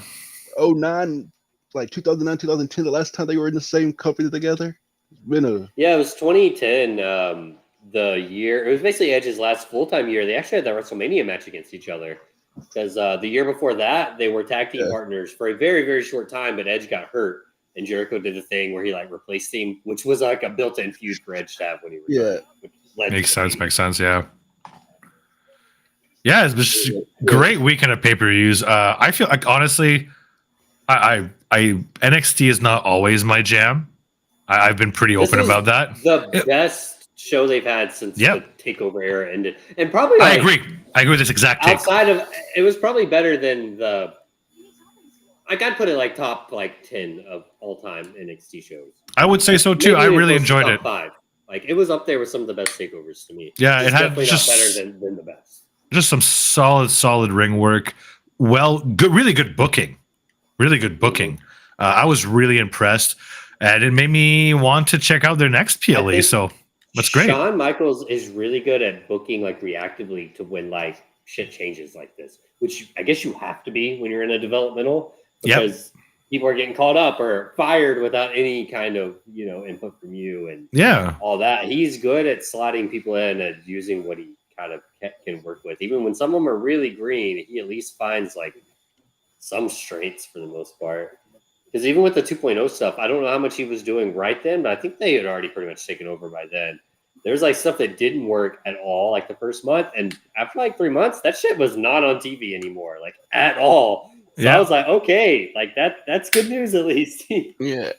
09, like 2009, 2010, the last time they were in the same company together. It's been it was 2010. The year it was basically Edge's last full-time year. They actually had that WrestleMania match against each other because the year before that they were tag team partners for a very, very short time, but Edge got hurt and Jericho did a thing where he like replaced him, which was like a built-in feud for Edge to have when he retired. Makes sense. Yeah. Yeah, it's just a great weekend of pay-per-views. I feel like honestly, I NXT is not always my jam. I've been pretty open about that. The best show they've had since the takeover era ended, and probably I agree with this exact take. Outside of it was probably better than the. I'd put it like top 10 of all time NXT shows. I would say so too. I really enjoyed it. 5. Like it was up there with some of the best takeovers to me. Yeah, it had definitely just not better than the best. Just some solid ring work. Good, really good booking. I was really impressed, and it made me want to check out their next PLE. So that's great. Shawn Michaels is really good at booking like reactively to when like shit changes like this, which I guess you have to be when you're in a developmental because people are getting called up or fired without any kind of input from you and all that. He's good at slotting people in and using what he kind of can work with. Even when some of them are really green, he at least finds like some strengths for the most part. Because even with the 2.0 stuff, I don't know how much he was doing right then, but I think they had already pretty much taken over by then. There's like stuff that didn't work at all, like the first month, and after like 3 months, that shit was not on TV anymore, like at all. So I was like, okay, like that's good news at least. Yeah,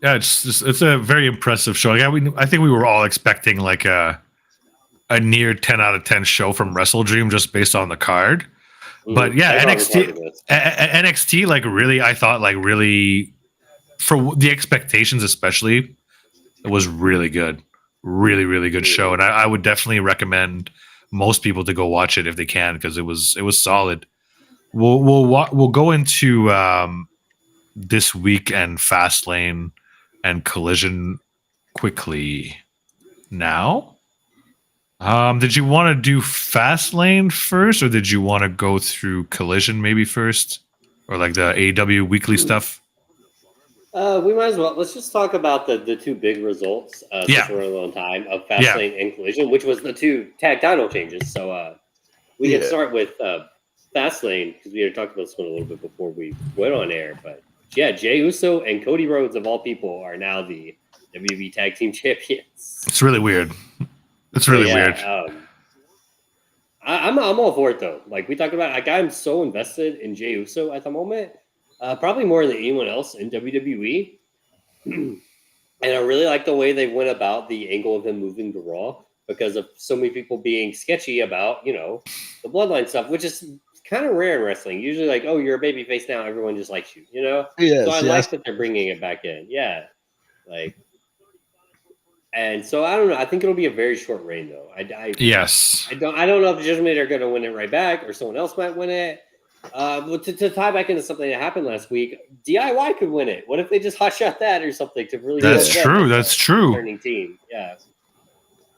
it's a very impressive show. Like, I think we were all expecting like a near 10 out of 10 show from Wrestle Dream just based on the card. But yeah, NXT like really, I thought like really for the expectations, especially, it was really good, really good show. And I would definitely recommend most people to go watch it if they can, because it was solid. We'll go into this weekend Fastlane and Collision quickly now. Did you want to do Fastlane first, or did you want to go through Collision maybe first, or like the AEW weekly stuff? We might as well. Let's just talk about the 2 big results since we're a long time of Fastlane and Collision, which was the 2 tag title changes. So we can start with Fastlane because we had talked about this one a little bit before we went on air. But yeah, Jey Uso and Cody Rhodes of all people are now the WWE Tag Team Champions. It's really weird. It's really weird. I'm all for it though. Like we talked about, like I'm so invested in Jey Uso at the moment, probably more than anyone else in WWE. And I really like the way they went about the angle of him moving to Raw because of so many people being sketchy about, the bloodline stuff, which is kind of rare in wrestling. Usually like, oh, you're a babyface now, everyone just likes you, Yes, so I like that they're bringing it back in. Yeah. And so I don't know. I think it'll be a very short reign, though. Yes. I don't know if Judgment Day are going to win it right back, or someone else might win it. But to tie back into something that happened last week, DIY could win it. What if they just hot shot that or something to really? That's true. That's true. Turning team, yeah.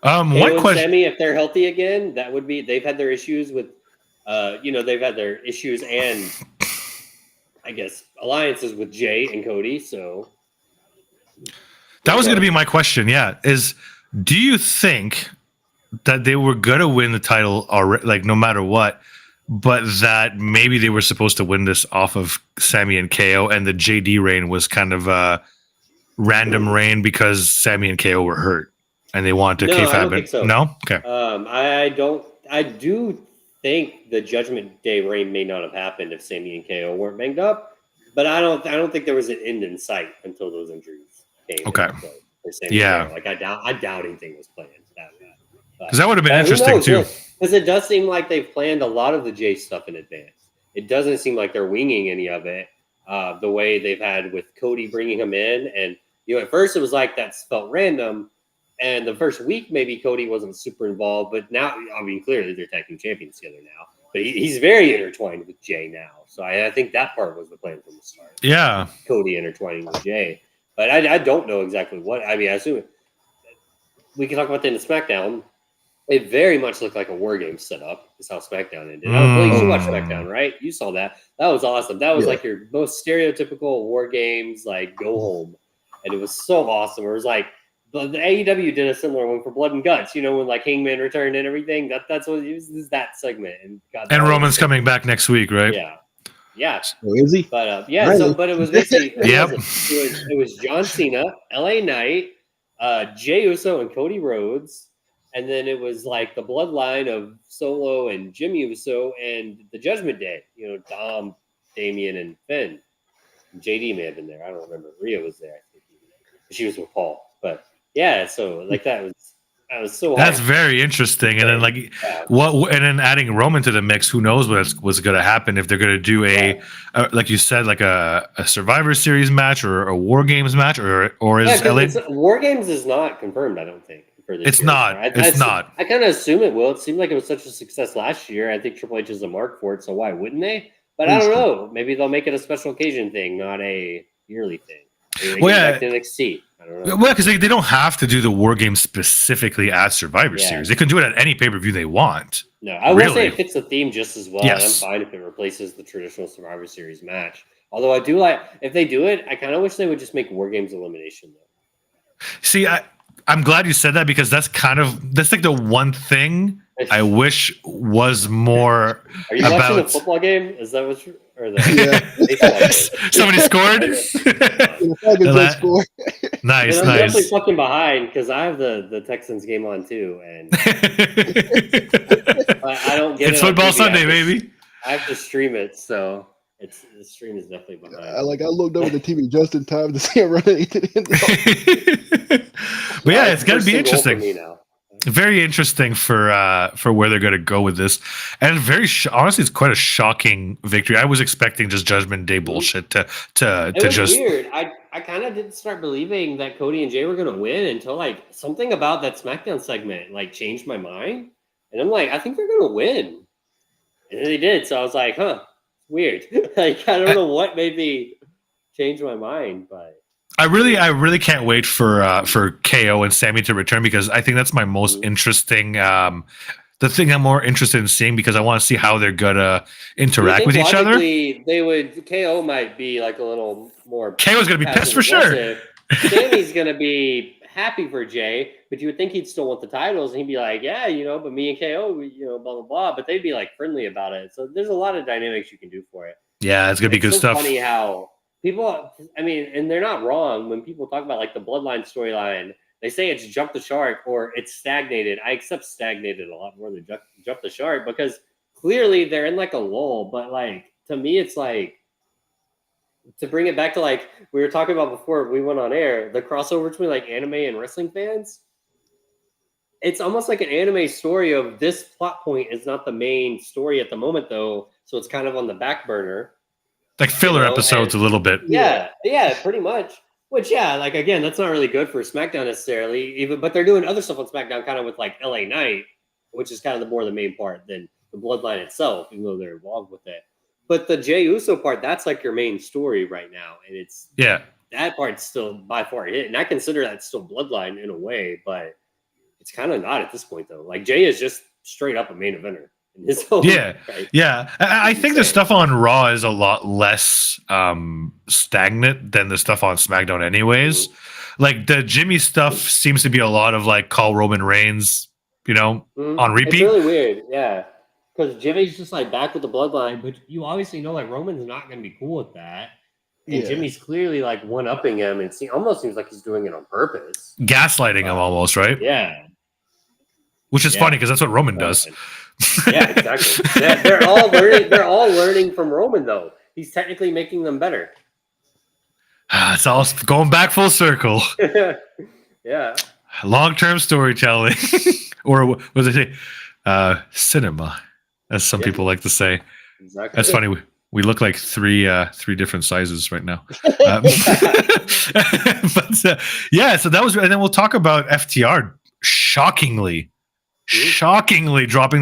One question. Sammy, if they're healthy again, that would be. They've had their issues with, they've had their issues and, I guess, alliances with Jay and Cody. So. That was going to be my question. Yeah, do you think that they were going to win the title already, like no matter what, but that maybe they were supposed to win this off of Sammy and KO, and the JD reign was kind of a random reign because Sammy and KO were hurt? and they want to No, I don't kayfabe think it. so. No, okay. I don't. I do think the Judgment Day reign may not have happened if Sammy and KO weren't banged up, but I don't think there was an end in sight until those injuries came. Okay. Into play for Sammy Yeah. and KO. Like I doubt anything was planned that bad. Because that would have been Who interesting knows? too. Because it does seem like they've planned a lot of the Jay stuff in advance. It doesn't seem like they're winging any of it. The way they've had with Cody bringing him in, and at first it was like that felt random. And the first week, maybe Cody wasn't super involved, but now, I mean, clearly they're tag team champions together now. But he's very intertwined with Jay now. So I think that part was the plan from the start. Yeah. Cody intertwining with Jay. But I don't know exactly what. I mean, I assume we can talk about the end of SmackDown. It very much looked like a War Games setup. Is how SmackDown ended. Well, you should watch SmackDown, right? You saw that. That was awesome. That was like your most stereotypical War Games, like go home. And it was so awesome. It was like, the AEW did a similar one for Blood and Guts, when like Hangman returned and everything. That's what it was, that segment. And Roman's coming back next week, right? Yeah. Oh, is he? But but it was basically it was John Cena, LA Knight, Jey Uso and Cody Rhodes, and then it was like the bloodline of Solo and Jimmy Uso and the Judgment Day. Dom, Damian, and Finn. JD may have been there. I don't remember. Rhea was there. I think she was with Paul, but. Yeah, so like that was so. That's very interesting, and then and then adding Roman to the mix, who knows what's going to happen if they're going to do a like you said, like a Survivor Series match or a War Games match, or is LA War Games is not confirmed? I don't think for this. It's not. It's not. I kind of assume it will. It seemed like it was such a success last year. I think Triple H is a mark for it, so why wouldn't they? But I don't know. Maybe they'll make it a special occasion thing, not a yearly thing. Back to NXT. I don't know. Well, because they don't have to do the War Games specifically at Survivor Series. They can do it at any pay-per-view they want. No, I will say it fits the theme just as well. Yes. I'm fine if it replaces the traditional Survivor Series match. Although I do like, if they do it, I kind of wish they would just make War Games elimination, though. See, I'm glad you said that because that's like the one thing I wish was more. Are you watching a football game? Is that what you're... Somebody scored. Nice. I'm definitely fucking behind because I have the Texans game on too, and I don't get it. It's football Sunday, baby. I have to stream it, so the stream is definitely behind. I looked over the TV just in time to see it running into the end. But yeah, it's gonna be interesting. Very interesting for where they're going to go with this, and honestly, it's quite a shocking victory. I was expecting just Judgment Day bullshit to just weird. I kind of didn't start believing that Cody and Jay were going to win until like something about that SmackDown segment like changed my mind, and I'm like, I think they're going to win, and they did. So I was like, weird. Like I don't know what made me change my mind, but. I really can't wait for KO and Sammy to return because I think that's my most interesting. The thing I'm more interested in seeing because I want to see how they're gonna interact with each other. KO might be like a little more. KO's gonna be pissed for sure. Sammy's gonna be happy for Jay, but you would think he'd still want the titles, and he'd be like, yeah, but me and KO, blah blah blah. But they'd be like friendly about it. So there's a lot of dynamics you can do for it. Yeah, it's gonna be good stuff. Funny how. People, I mean, and they're not wrong when people talk about like the bloodline storyline. They say it's jump the shark or it's stagnated. I accept stagnated a lot more than jump the shark because clearly they're in like a lull. But like to me, it's like to bring it back to like we were talking about before we went on air, the crossover between like anime and wrestling fans. It's almost like an anime story of this plot point is not the main story at the moment though, so it's kind of on the back burner. Like filler episodes a little bit. Yeah, pretty much. Which, like, again, that's not really good for SmackDown necessarily, but they're doing other stuff on SmackDown kind of with, like, LA Knight, which is kind of the main part than the Bloodline itself, even though they're involved with it. But the Jey Uso part, that's, like, your main story right now. And it's... Yeah. That part's still by far it. And I consider that still Bloodline in a way, but it's kind of not at this point, though. Like, Jey is just straight up a main eventer. Yeah. I think the stuff on Raw is a lot less stagnant than the stuff on SmackDown anyways. Mm-hmm. Like the Jimmy stuff seems to be a lot of like call Roman Reigns, on repeat. It's really weird, yeah. Because Jimmy's just like back with the bloodline, but you obviously know like Roman's not going to be cool with that. And Jimmy's clearly like one-upping him, and almost seems like he's doing it on purpose. Gaslighting him almost, right? Yeah. Which is funny because that's what Roman does. Yeah, exactly. They're all learning. They're all learning from Roman, though. He's technically making them better. It's all going back full circle. Yeah. Long-term storytelling, or what was it? Cinema, as some people like to say. Exactly. That's funny. We look like three different sizes right now. But yeah, so that was, and then we'll talk about FTR shockingly dropping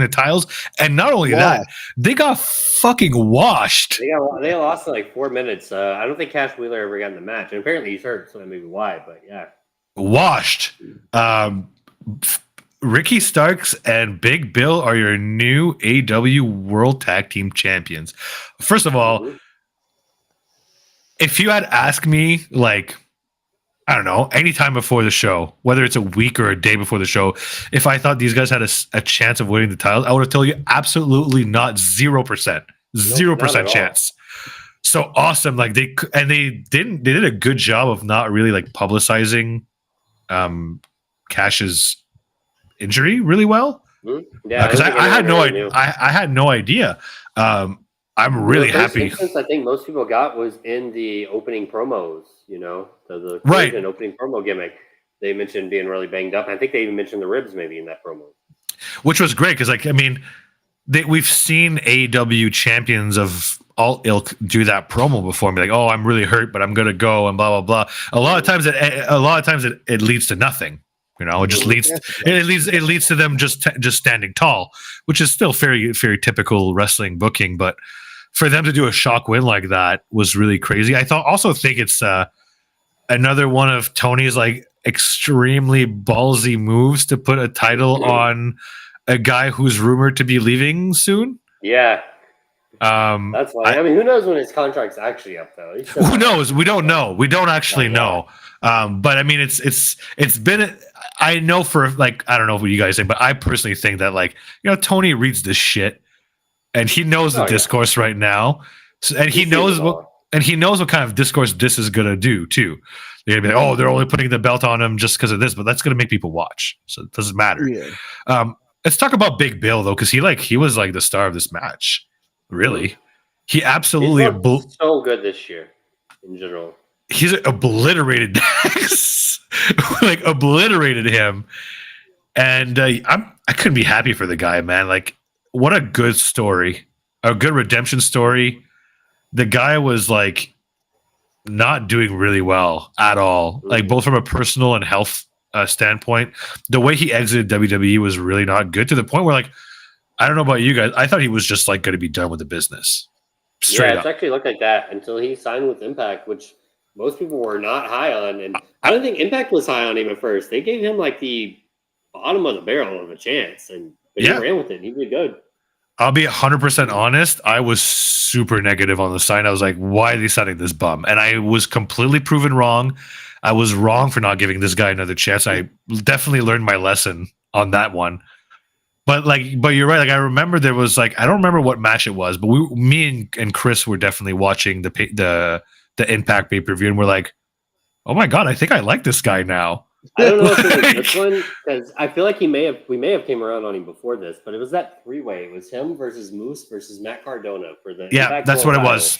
the titles, and not only that, they got fucking washed. They lost in like 4 minutes. I don't think Cash Wheeler ever got in the match, and apparently he's hurt, so that may be why. But yeah, washed. Ricky Starks and Big Bill are your new AEW World Tag Team Champions. First of all, if you had asked me, like, I don't know, anytime before the show, whether it's a week or a day before the show, if I thought these guys had a chance of winning the title, I would have told you absolutely not. 0%. 0% chance. So awesome. Like they did a good job of not really like publicizing Cash's injury really well. Yeah, because I had no idea. I had no idea. I'm really happy. Instance I think most people got was in the opening promos. You know, the right opening promo gimmick. They mentioned being really banged up. I think they even mentioned the ribs maybe in that promo, which was great because, like, I mean, we've seen AEW champions of all ilk do that promo before and be like, "Oh, I'm really hurt, but I'm gonna go," and blah blah blah. A lot of times it leads to nothing. You know, it just leads to them just standing tall, which is still very very typical wrestling booking. But for them to do a shock win like that was really crazy. I also think it's another one of Tony's like extremely ballsy moves to put a title on a guy who's rumored to be leaving soon. Yeah. That's why. I mean, who knows when his contract's actually up, though? Who knows? We don't know. We don't actually know. But I mean, it's been. I know for like, I don't know what you guys think, but I personally think that, like, you know, Tony reads this shit and he knows the discourse right now, and he knows what kind of discourse this is gonna do too. They're gonna be like, oh, they're only putting the belt on him just because of this, but that's gonna make people watch, so it doesn't matter. Yeah. Let's talk about Big Bill though, because he was like the star of this match. Really, he absolutely so good this year in general. He's obliterated Dax, like obliterated him, and I couldn't be happy for the guy, man. Like, what a good story, a good redemption story. The guy was like not doing really well at all, like both from a personal and health standpoint. The way he exited WWE was really not good, to the point where, like, I don't know about you guys, I thought he was just like going to be done with the business. Straight up. It's actually looked like that until he signed with Impact, which most people were not high on, and I don't think Impact was high on him at first. They gave him like the bottom of the barrel of a chance, but he ran with it. And he did good. I'll be 100% honest. I was super negative on the sign. I was like, why are they signing this bum? And I was completely proven wrong. I was wrong for not giving this guy another chance. I definitely learned my lesson on that one. But you're right. Like, I remember there was, like, I don't remember what match it was, but me and Chris were definitely watching the Impact pay-per-view, and we're like, oh my god, I think I like this guy now. I don't know if it was this one, because I feel like we may have came around on him before this, but it was that 3-way. It was him versus Moose versus Matt Cardona for the Impact that's what it was.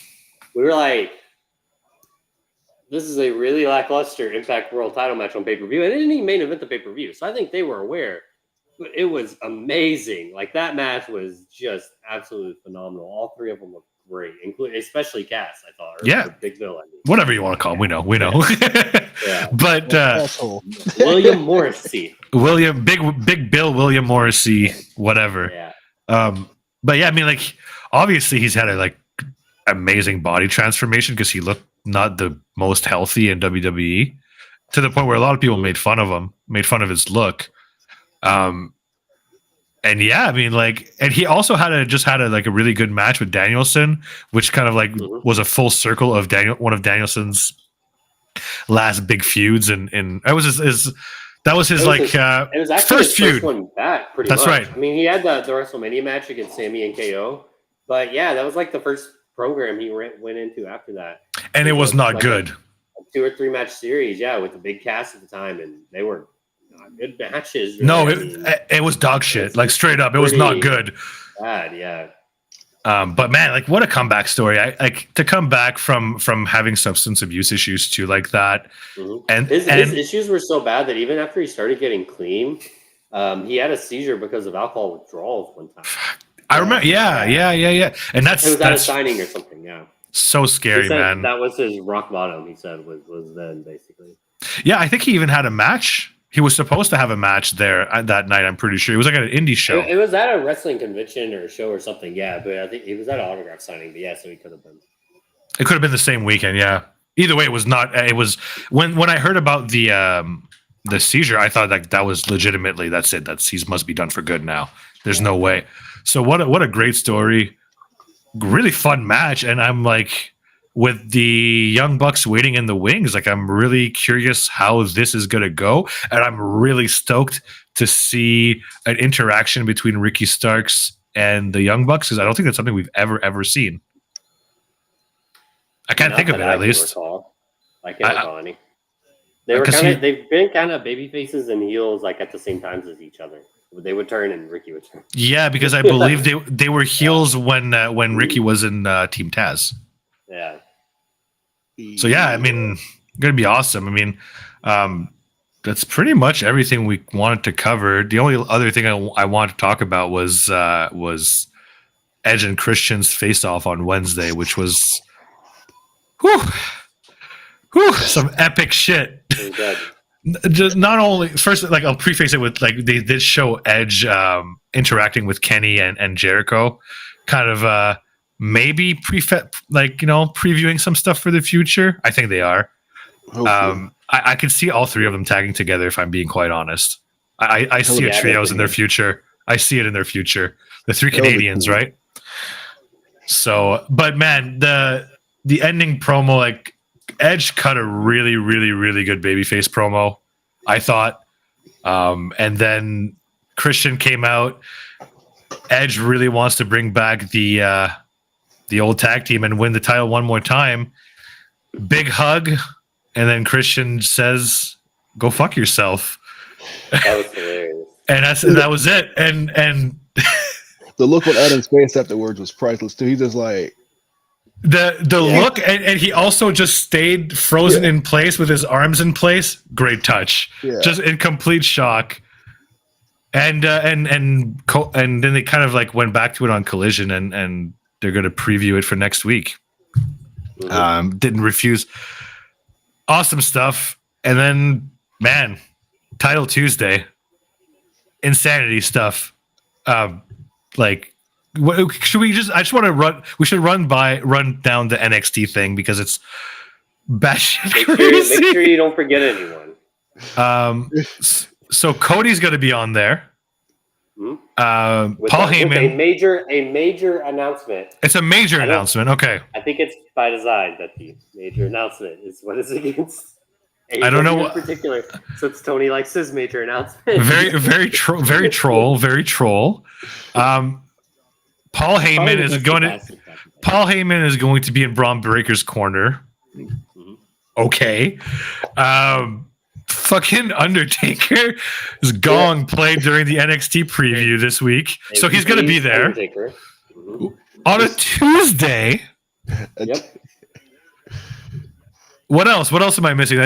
We were like, this is a really lackluster Impact World title match on pay-per-view, and it didn't even main event the pay-per-view, so I think they were aware. But it was amazing. Like, that match was just absolutely phenomenal. All three of them looked great, including especially Cass, I thought. Or Big Bill, I mean. Whatever you want to call him, we know. But William Morrissey. Big Bill, William Morrissey, whatever. Yeah. But yeah, I mean, like, obviously he's had a like amazing body transformation, because he looked not the most healthy in WWE, to the point where a lot of people made fun of him, made fun of his look. And yeah, I mean, like, and he also had a really good match with Danielson, which kind of like was a full circle of one of Danielson's last big feuds, and it was his first feud. First one back, pretty That's much. right. I mean, he had the WrestleMania match against Sammy and KO, but yeah, that was like the first program he went into after that. And it was not good. A 2 or 3 match series, with the big cast at the time, and they were not good matches. Really. No, it was dog shit. Like straight up, it was not good. Bad, yeah. But man, like what a comeback story! To come back from having substance abuse issues too, like that, and his issues were so bad that even after he started getting clean, he had a seizure because of alcohol withdrawals one time. I remember, yeah, and it was at a signing or something, yeah. So scary, man. That was his rock bottom. He said was then basically. Yeah, I think he even had a match. He was supposed to have a match there that night. I'm pretty sure it was like an indie show. It was at a wrestling convention or show or something. Yeah, but I think it was at an autograph signing. But so he could have been. It could have been the same weekend. Yeah. Either way, it was not. It was when I heard about the seizure, I thought that was legitimately that's it. He must be done for good now. There's no way. So what a great story. Really fun match, and I'm like, with the Young Bucks waiting in the wings, like I'm really curious how this is going to go, and I'm really stoked to see an interaction between Ricky Starks and the Young Bucks, because I don't think that's something we've ever seen. I can't think of it, at least. I can't recall any. They've been kind of baby faces and heels like at the same times as each other. They would turn and Ricky would turn. Yeah, because I believe they were heels when Ricky was in Team Taz. Yeah. So yeah, I mean, gonna be awesome. I mean, that's pretty much everything we wanted to cover. The only other thing I wanted to talk about was Edge and Christian's face-off on Wednesday, which was some epic shit. Just not only first, like I'll preface it with like they did show Edge interacting with Kenny and Jericho, kind of maybe previewing some stuff for the future. I think they are. I could see all three of them tagging together. If I'm being quite honest, I see a trios in their future. I see it in their future. The three Canadians, right? So, but man, the ending promo, like Edge cut a really, really, really good babyface promo, I thought. And then Christian came out. Edge really wants to bring back the old tag team and win the title one more time. Big hug, and then Christian says, "Go fuck yourself." That was hilarious. And that was it. And the look on Adam's face afterwards was priceless too. He's just like the look, and he also just stayed frozen in place with his arms in place. Great touch. Yeah. Just in complete shock. And then they kind of like went back to it on Collision, and they're going to preview it for next week. Mm-hmm. Didn't refuse. Awesome stuff. And then, man, Title Tuesday, insanity stuff. Like, should we just? I just want to run. We should run down the NXT thing because it's batshit crazy. Make sure you don't forget anyone. So Cody's going to be on there. Paul Heyman. A major announcement. It's a major announcement. Okay. I think it's by design that the major announcement is what is against. I don't know in particular, since Tony likes his major announcement. Very troll. Paul Heyman is going to be in Braun Breaker's corner. Mm-hmm. Okay. Fucking Undertaker is gong played during the NXT preview this week, so he's going to be there on a Tuesday. Yep. What else? What else am I missing?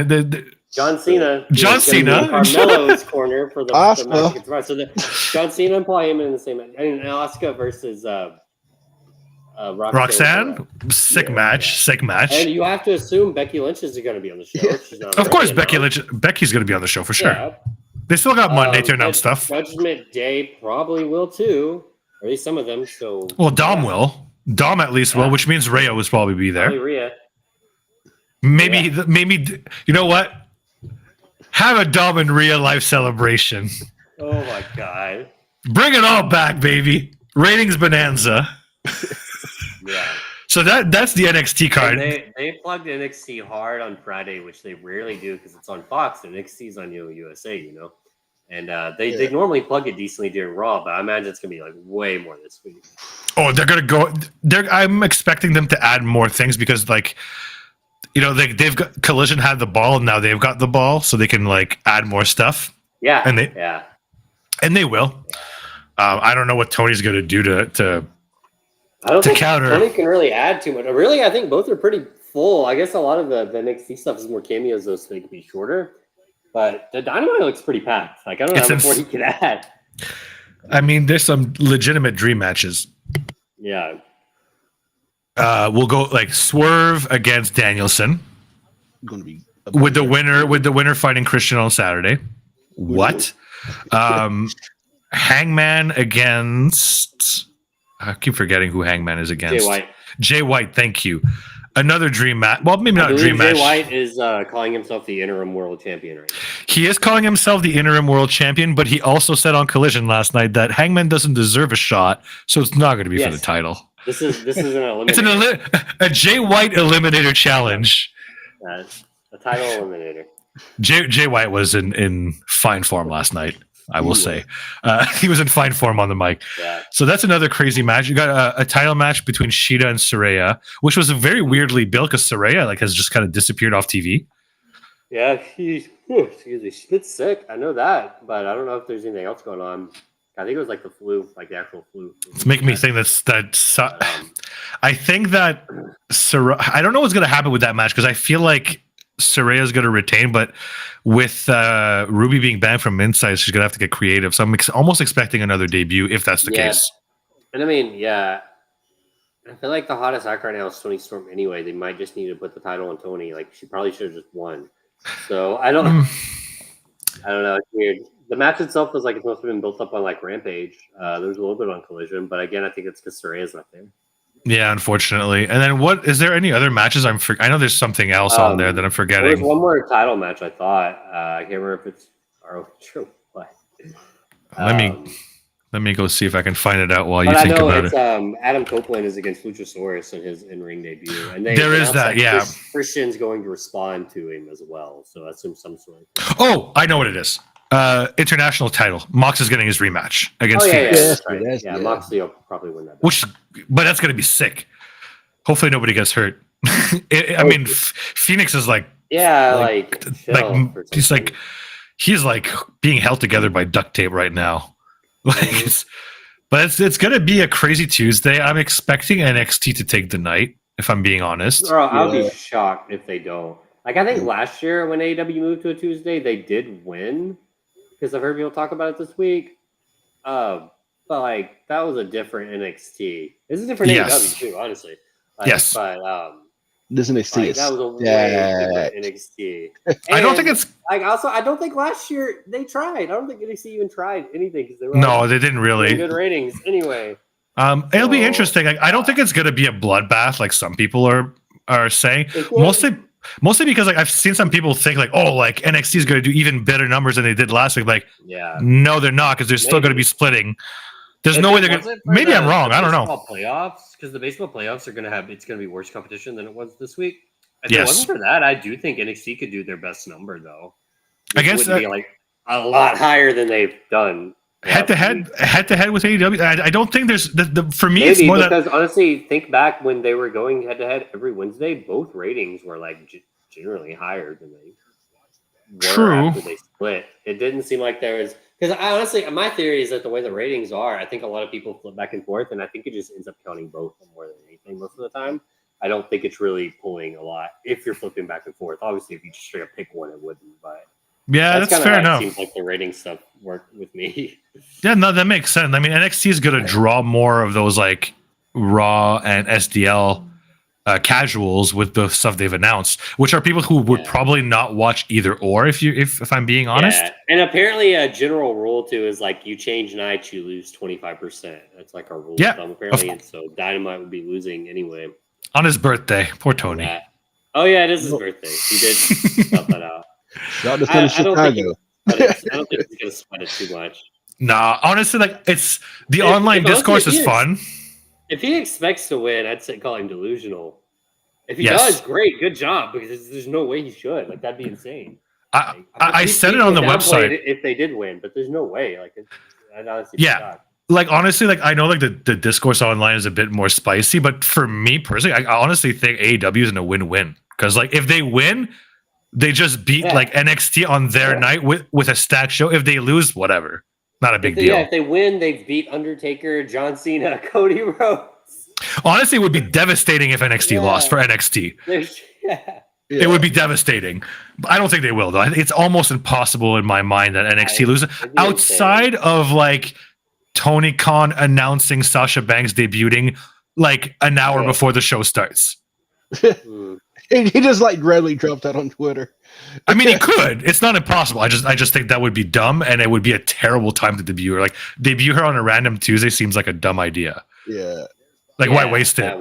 John Cena. Carmelo's corner for the match. So John Cena and Paul Heyman in the same match, and Asuka versus Roxanne. Sick match. And you have to assume Becky Lynch is going to to be on the show. She's not of course, Becky's going to be on the show for sure. Yeah. They still got Monday to announce stuff. Judgment Day probably will too, or at least some of them. So Dom will. Dom at least will, which means Rhea will probably be there. Probably Rhea. Maybe you know what? Have a Dom and Rhea live celebration. Oh my god! Bring it all back, baby! Ratings bonanza. Yeah. So that's the NXT card. They plugged NXT hard on Friday, which they rarely do because it's on Fox. NXT's on USA, and they normally plug it decently during Raw, but I imagine it's gonna be like way more this week. Oh, they're gonna go. I'm expecting them to add more things because like you know, they've got Collision had the ball, and now they've got the ball, so they can like add more stuff. Yeah, and they will. I don't know what Tony's going to do to I don't think counter. Tony can really add too much. Really, I think both are pretty full. I guess a lot of the NXT stuff is more cameos, though, so they can be shorter. But the Dynamite looks pretty packed. Like, I don't know how much more he can add. I mean, there's some legitimate dream matches. Yeah. We'll go like Swerve against Danielson. Going to be with the winner fighting Christian on Saturday. What? Hangman against. I keep forgetting who Hangman is against. Jay White. Thank you. Another dream match. Well, maybe not a dream match. Jay White is calling himself the interim world champion right now. He is calling himself the interim world champion, but he also said on Collision last night that Hangman doesn't deserve a shot, so it's not going to be for the title. This is an eliminator. It's a Jay White eliminator challenge. A title eliminator. Jay White was in fine form last night, I will say. He was in fine form on the mic. Yeah. So that's another crazy match. You got a title match between Shida and Saraya, which was very weirdly built because Saraya has just kind of disappeared off TV. Yeah, she's sick. I know that, but I don't know if there's anything else going on. I think it was like the flu, like the actual flu. It's making me think I think that I don't know what's going to happen with that match because I feel like Saraya's going to retain, but with Ruby being banned from Inside, she's going to have to get creative. So I'm almost expecting another debut if that's the case. And I mean, I feel like the hottest act right now is Toni Storm anyway. They might just need to put the title on Toni. Like, she probably should have just won. So I don't know. It's weird. The match itself was like it's must have been built up on like Rampage. There was a little bit on Collision, but again, I think it's because Saraya's not there. Yeah, unfortunately. And then what is there any other matches I know there's something else on there that I'm forgetting. There's one more title match I thought. I can't remember if it's true. But, let me go see if I can find it out while you think about it. Adam Copeland is against Luchasaurus in his in-ring debut. And there is that, Christian's going to respond to him as well. So that's some sort of... Oh, I know what it is. International title. Mox is getting his rematch against Phoenix. Yeah, Moxley will probably win that. But that's going to be sick. Hopefully nobody gets hurt. I mean, Phoenix is like... Yeah, he's like being held together by duct tape right now. But it's going to be a crazy Tuesday. I'm expecting NXT to take the night, if I'm being honest. Bro, I'll be shocked if they don't. Like, I think last year when AEW moved to a Tuesday, they did win. Because I've heard people talk about it this week. But, like, that was a different NXT. It's a different AEW, too, honestly. Yes. But, this NXT that was a way different NXT. And I don't think it's... I don't think last year they tried. I don't think NXT even tried anything. Because they didn't really. Good ratings. Anyway. It'll be interesting. I don't think it's going to be a bloodbath like some people are saying. Mostly because I've seen some people think NXT is going to do even better numbers than they did last week. No, they're not because they're still going to be splitting. There's no way they're going to. Maybe I'm wrong. I don't know. Playoffs, because the baseball playoffs are going to have. It's going to be worse competition than it was this week. If it wasn't for that, I do think NXT could do their best number though. I guess be a lot higher than they've done. Head to head with AEW. I don't think there's for me. Maybe, it's more because honestly, think back when they were going head to head every Wednesday. Both ratings were generally higher than they were after they split. It didn't seem like there was because honestly, my theory is that the way the ratings are, I think a lot of people flip back and forth, and I think it just ends up counting both more than anything most of the time. I don't think it's really pulling a lot if you're flipping back and forth. Obviously, if you just straight up pick one, it wouldn't. But yeah, that's fair enough. It seems like the rating stuff worked with me. Yeah, no, that makes sense. I mean, NXT is going to draw more of those Raw and SDL casuals with the stuff they've announced, which are people who would probably not watch either or. If I'm being honest. Yeah. And apparently, a general rule too is you change nights, you lose 25%. That's like a rule of thumb apparently, and so Dynamite would be losing anyway. On his birthday, poor Tony. Oh yeah, it is his birthday. He did spell that out. I don't think he's gonna sweat it too much. Nah, honestly, it's the online discourse is fun. If he expects to win, I'd say call him delusional. If he does, great, good job. Because there's no way he should. That'd be insane. I said it on the website if they did win, but there's no way. I'd honestly honestly, I know the discourse online is a bit more spicy, but for me personally, I honestly think AEW is in a win-win because like if they win, they just beat like NXT on their night with a stacked show. If they lose, whatever, not a big deal. Yeah, if they win, they've beat Undertaker, John Cena, Cody Rhodes. Honestly, it would be devastating if NXT lost for NXT. It would be devastating. But I don't think they will, though. It's almost impossible in my mind that NXT loses. Outside of like Tony Khan announcing Sasha Banks debuting like an hour before the show starts. He just like randomly dropped that on Twitter. I mean, he could. It's not impossible. I just think that would be dumb, and it would be a terrible time to debut her. Like debut her on a random Tuesday seems like a dumb idea. Yeah. Like why waste it?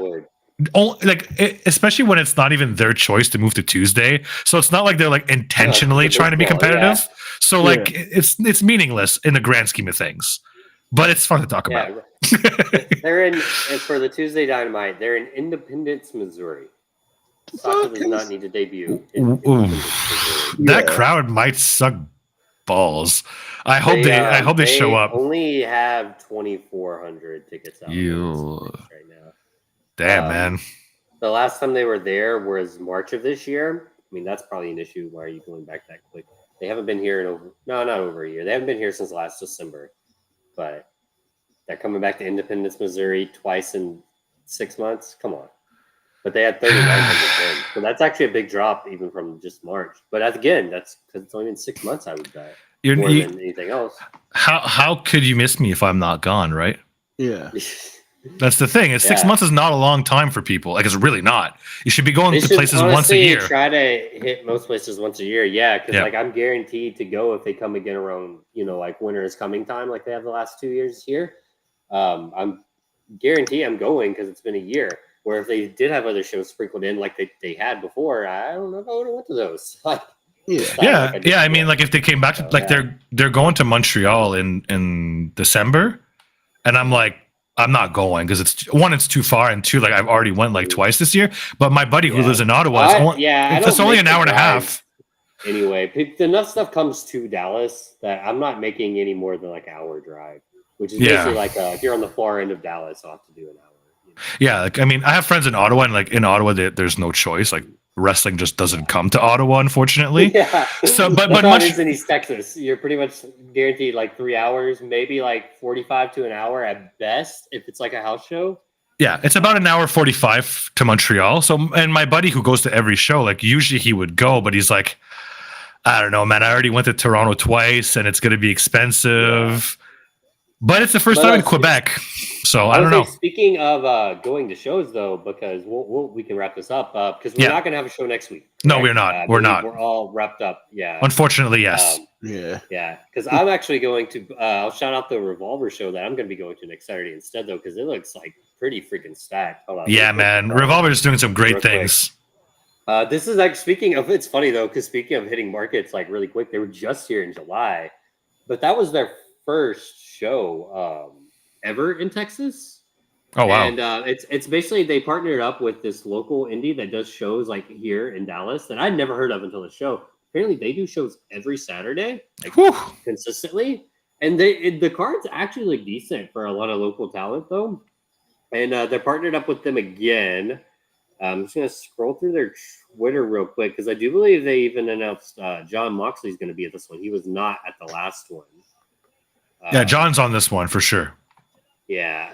Especially when it's not even their choice to move to Tuesday. So it's not like they're like intentionally trying to be competitive. Yeah. So like it's meaningless in the grand scheme of things. But it's fun to talk about. They're in for the Tuesday Dynamite. They're in Independence, Missouri. Sasha does not need to debut. That crowd might suck balls. I hope they show up. Only have 2,400 tickets out right now. Damn, man. The last time they were there was March of this year. I mean, that's probably an issue. Why are you going back that quick? They haven't been here not over a year. They haven't been here since last December. But they're coming back to Independence, Missouri twice in 6 months. Come on. But they had 3,900 fans. So that's actually a big drop even from just March. But that's because it's only been 6 months, I would bet. More than anything else. How could you miss me if I'm not gone, right? Yeah. That's the thing. 6 months is not a long time for people. Like, it's really not. You should be going to places once a year. Try to hit most places once a year. Yeah, because like I'm guaranteed to go if they come again around, like winter is coming time, like they have the last 2 years here. I'm guaranteed I'm going because it's been a year. Where if they did have other shows sprinkled in like they had before, I don't know if I would have went to those. I mean, like if they came back to they're going to Montreal in December, and I'm like, I'm not going because it's too far, and two, like I've already went like twice this year. But my buddy who lives in Ottawa, it's only an hour and a half. Anyway, enough stuff comes to Dallas that I'm not making any more than like an hour drive, which is basically like if you're on the far end of Dallas, I'll have to do an hour. Yeah, like I mean, I have friends in Ottawa, and like in Ottawa, there's no choice. Like wrestling just doesn't come to Ottawa, unfortunately. Yeah. So, but in East Texas, you're pretty much guaranteed like 3 hours, maybe like 45 to an hour at best, if it's like a house show. Yeah, it's about an hour 45 to Montreal. So, and my buddy who goes to every show, like usually he would go, but he's like, I don't know, man. I already went to Toronto twice, and it's going to be expensive. Yeah. But it's the first time in Quebec, so I don't know. Speaking of going to shows, though, because we can wrap this up because we're not going to have a show next week. No, we're not. We're not. We're all wrapped up. Yeah. Unfortunately, yes. Yeah. Because I'm actually going to. I'll shout out the Revolver show that I'm going to be going to next Saturday instead, though, because it looks like pretty freaking stacked. Yeah, man. Revolver is doing some great things. This is like speaking of. It's funny though, because speaking of hitting markets like really quick, they were just here in July, but that was their first show ever in Texas. Oh wow. And it's basically they partnered up with this local indie that does shows like here in Dallas that I'd never heard of until the show. Apparently they do shows every Saturday, like consistently, and the cards actually look decent for a lot of local talent though. And they're partnered up with them again. I'm just gonna scroll through their Twitter real quick because I do believe they even announced John Moxley's going to be at this one. He was not at the last one. Yeah, John's on this one for sure. Yeah,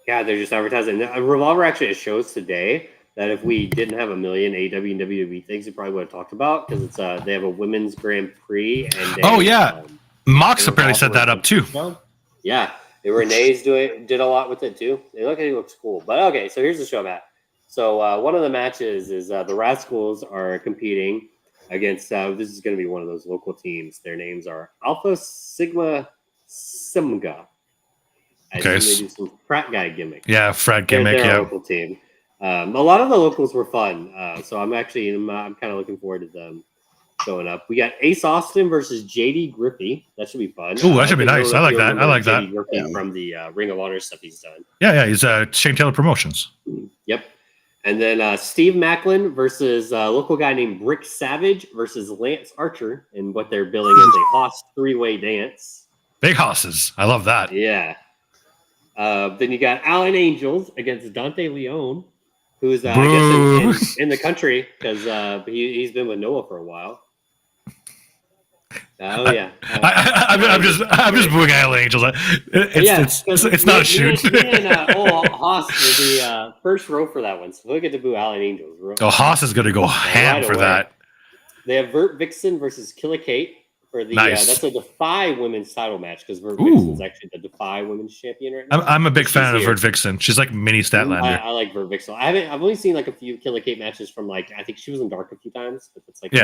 they're just advertising. Revolver actually has shows today that if we didn't have a million AEW and WWE things, we probably would have talked about because it's they have a women's Grand Prix and Mox apparently set that up too. Yeah, Renee's did a lot with it too. It looks cool. But okay, so here's the show, Matt. So one of the matches is the Rascals are competing against. This is going to be one of those local teams. Their names are Alpha Sigma Simga. Okay. They do some frat guy gimmick. Yeah, frat gimmick. They're a local team. A lot of the locals were fun. So I'm kind of looking forward to them showing up. We got Ace Austin versus JD Griffey. That should be fun. Oh, that should be nice. I like that. JD Griffey from the Ring of Honor stuff he's done. Yeah. He's Shane Taylor Promotions. Yep. And then Steve Macklin versus a local guy named Rick Savage versus Lance Archer in what they're billing as a Hoss three-way dance. Big hosses. I love that. Yeah. Then you got Alan Angels against Dante Leone. who's I guess in the country because he's been with Noah for a while. Oh yeah, I'm just booing Isle Angels. It's not a shoot. Me and Haas will be first row for that one, so we'll get to boo Allen Angels. Haas is going to go ham for that. They have Vert Vixen versus Killer Kate for the that's a Defy women's title match because Vert Vixen is actually the Defy women's champion right now. I'm a big fan of Vert Vixen. She's like mini Statlander. I like Vert Vixen. I've only seen like a few Killer Kate matches from like I think she was in Dark a few times, but it's like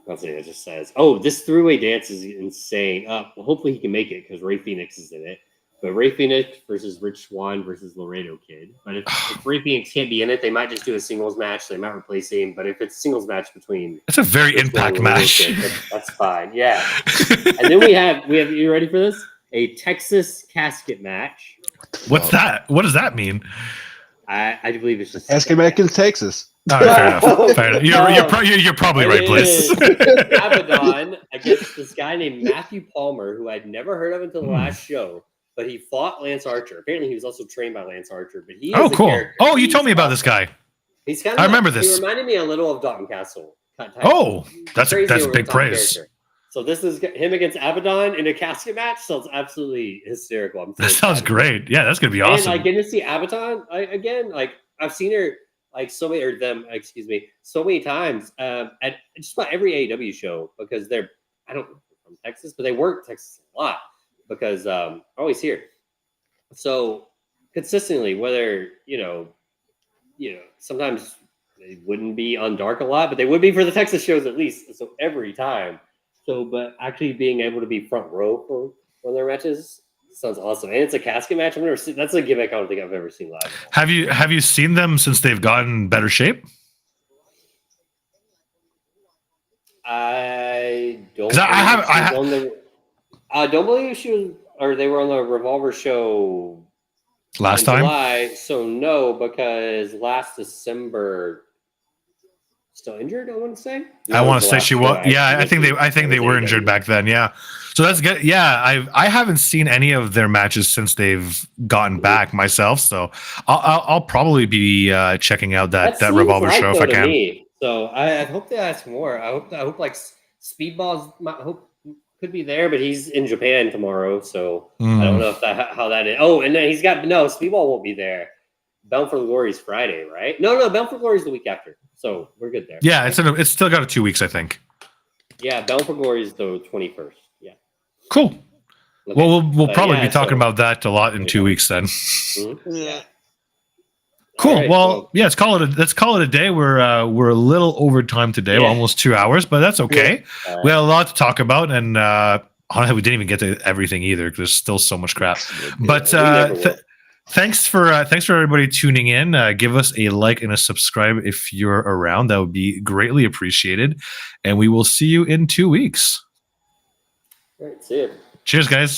I'll say it just says, "Oh, this three-way dance is insane." Well, hopefully he can make it because Ray Phoenix is in it. But Ray Phoenix versus Rich Swann versus Laredo Kid. But if Ray Phoenix can't be in it, they might just do a singles match. They might replace him. But if it's a singles match between, it's a very Rich Impact match. Kid, that's fine. Yeah. And then we have. You ready for this? A Texas casket match. What's that? What does that mean? I believe it's just casket match in Texas. All right, fair enough. You're probably right, Bliss. Abaddon against this guy named Matthew Palmer, who I'd never heard of until the last show, but he fought Lance Archer. Apparently, he was also trained by Lance Archer. But he is cool. Character. Oh, you told me about this guy. He's kind of. I remember this. He reminded me a little of Dalton Castle. That's big praise. Character. So this is him against Abaddon in a casket match. Sounds absolutely hysterical. That sounds great. Yeah, that's gonna be awesome. And getting to see Abaddon again, like I've seen her. Like so many times at just about every AEW show because they're from Texas, but they work Texas a lot because always here. So consistently, whether sometimes they wouldn't be on Dark a lot, but they would be for the Texas shows at least. So every time. So, but actually being able to be front row for one of their matches. Sounds awesome, and it's a casket match. I've never seen. That's a gimmick I don't think I've ever seen live. Have you seen them since they've gotten better shape? I don't. I don't believe she was, or they were on the Revolver show last time. July, so no, because last December. Still injured, I want to say. I want to say she was. Yeah, I think they were injured back then. Yeah, so that's good. Yeah, I haven't seen any of their matches since they've gotten back myself. So I'll probably be checking out that Revolver show if I can. So I hope they ask more. I hope like Speedball's could be there, but he's in Japan tomorrow, so I don't know how that is. Oh, and then Speedball won't be there. Bound for Glory is Friday, right? No, Bound for Glory is the week after. So we're good there. Yeah, it's still got 2 weeks, I think. Yeah, Bound for Glory is the 21st. Yeah. Cool. Okay. Well, we'll probably be talking about that a lot in 2 weeks then. Mm-hmm. Yeah. Cool. Right, well, let's call it a day. We're a little over time today, almost 2 hours, but that's okay. Yeah. We had a lot to talk about, and honestly, we didn't even get to everything either because there's still so much crap. But thanks for everybody tuning in. Give us a like and a subscribe if you're around. That would be greatly appreciated. And we will see you in 2 weeks. All right, see you. Cheers, guys.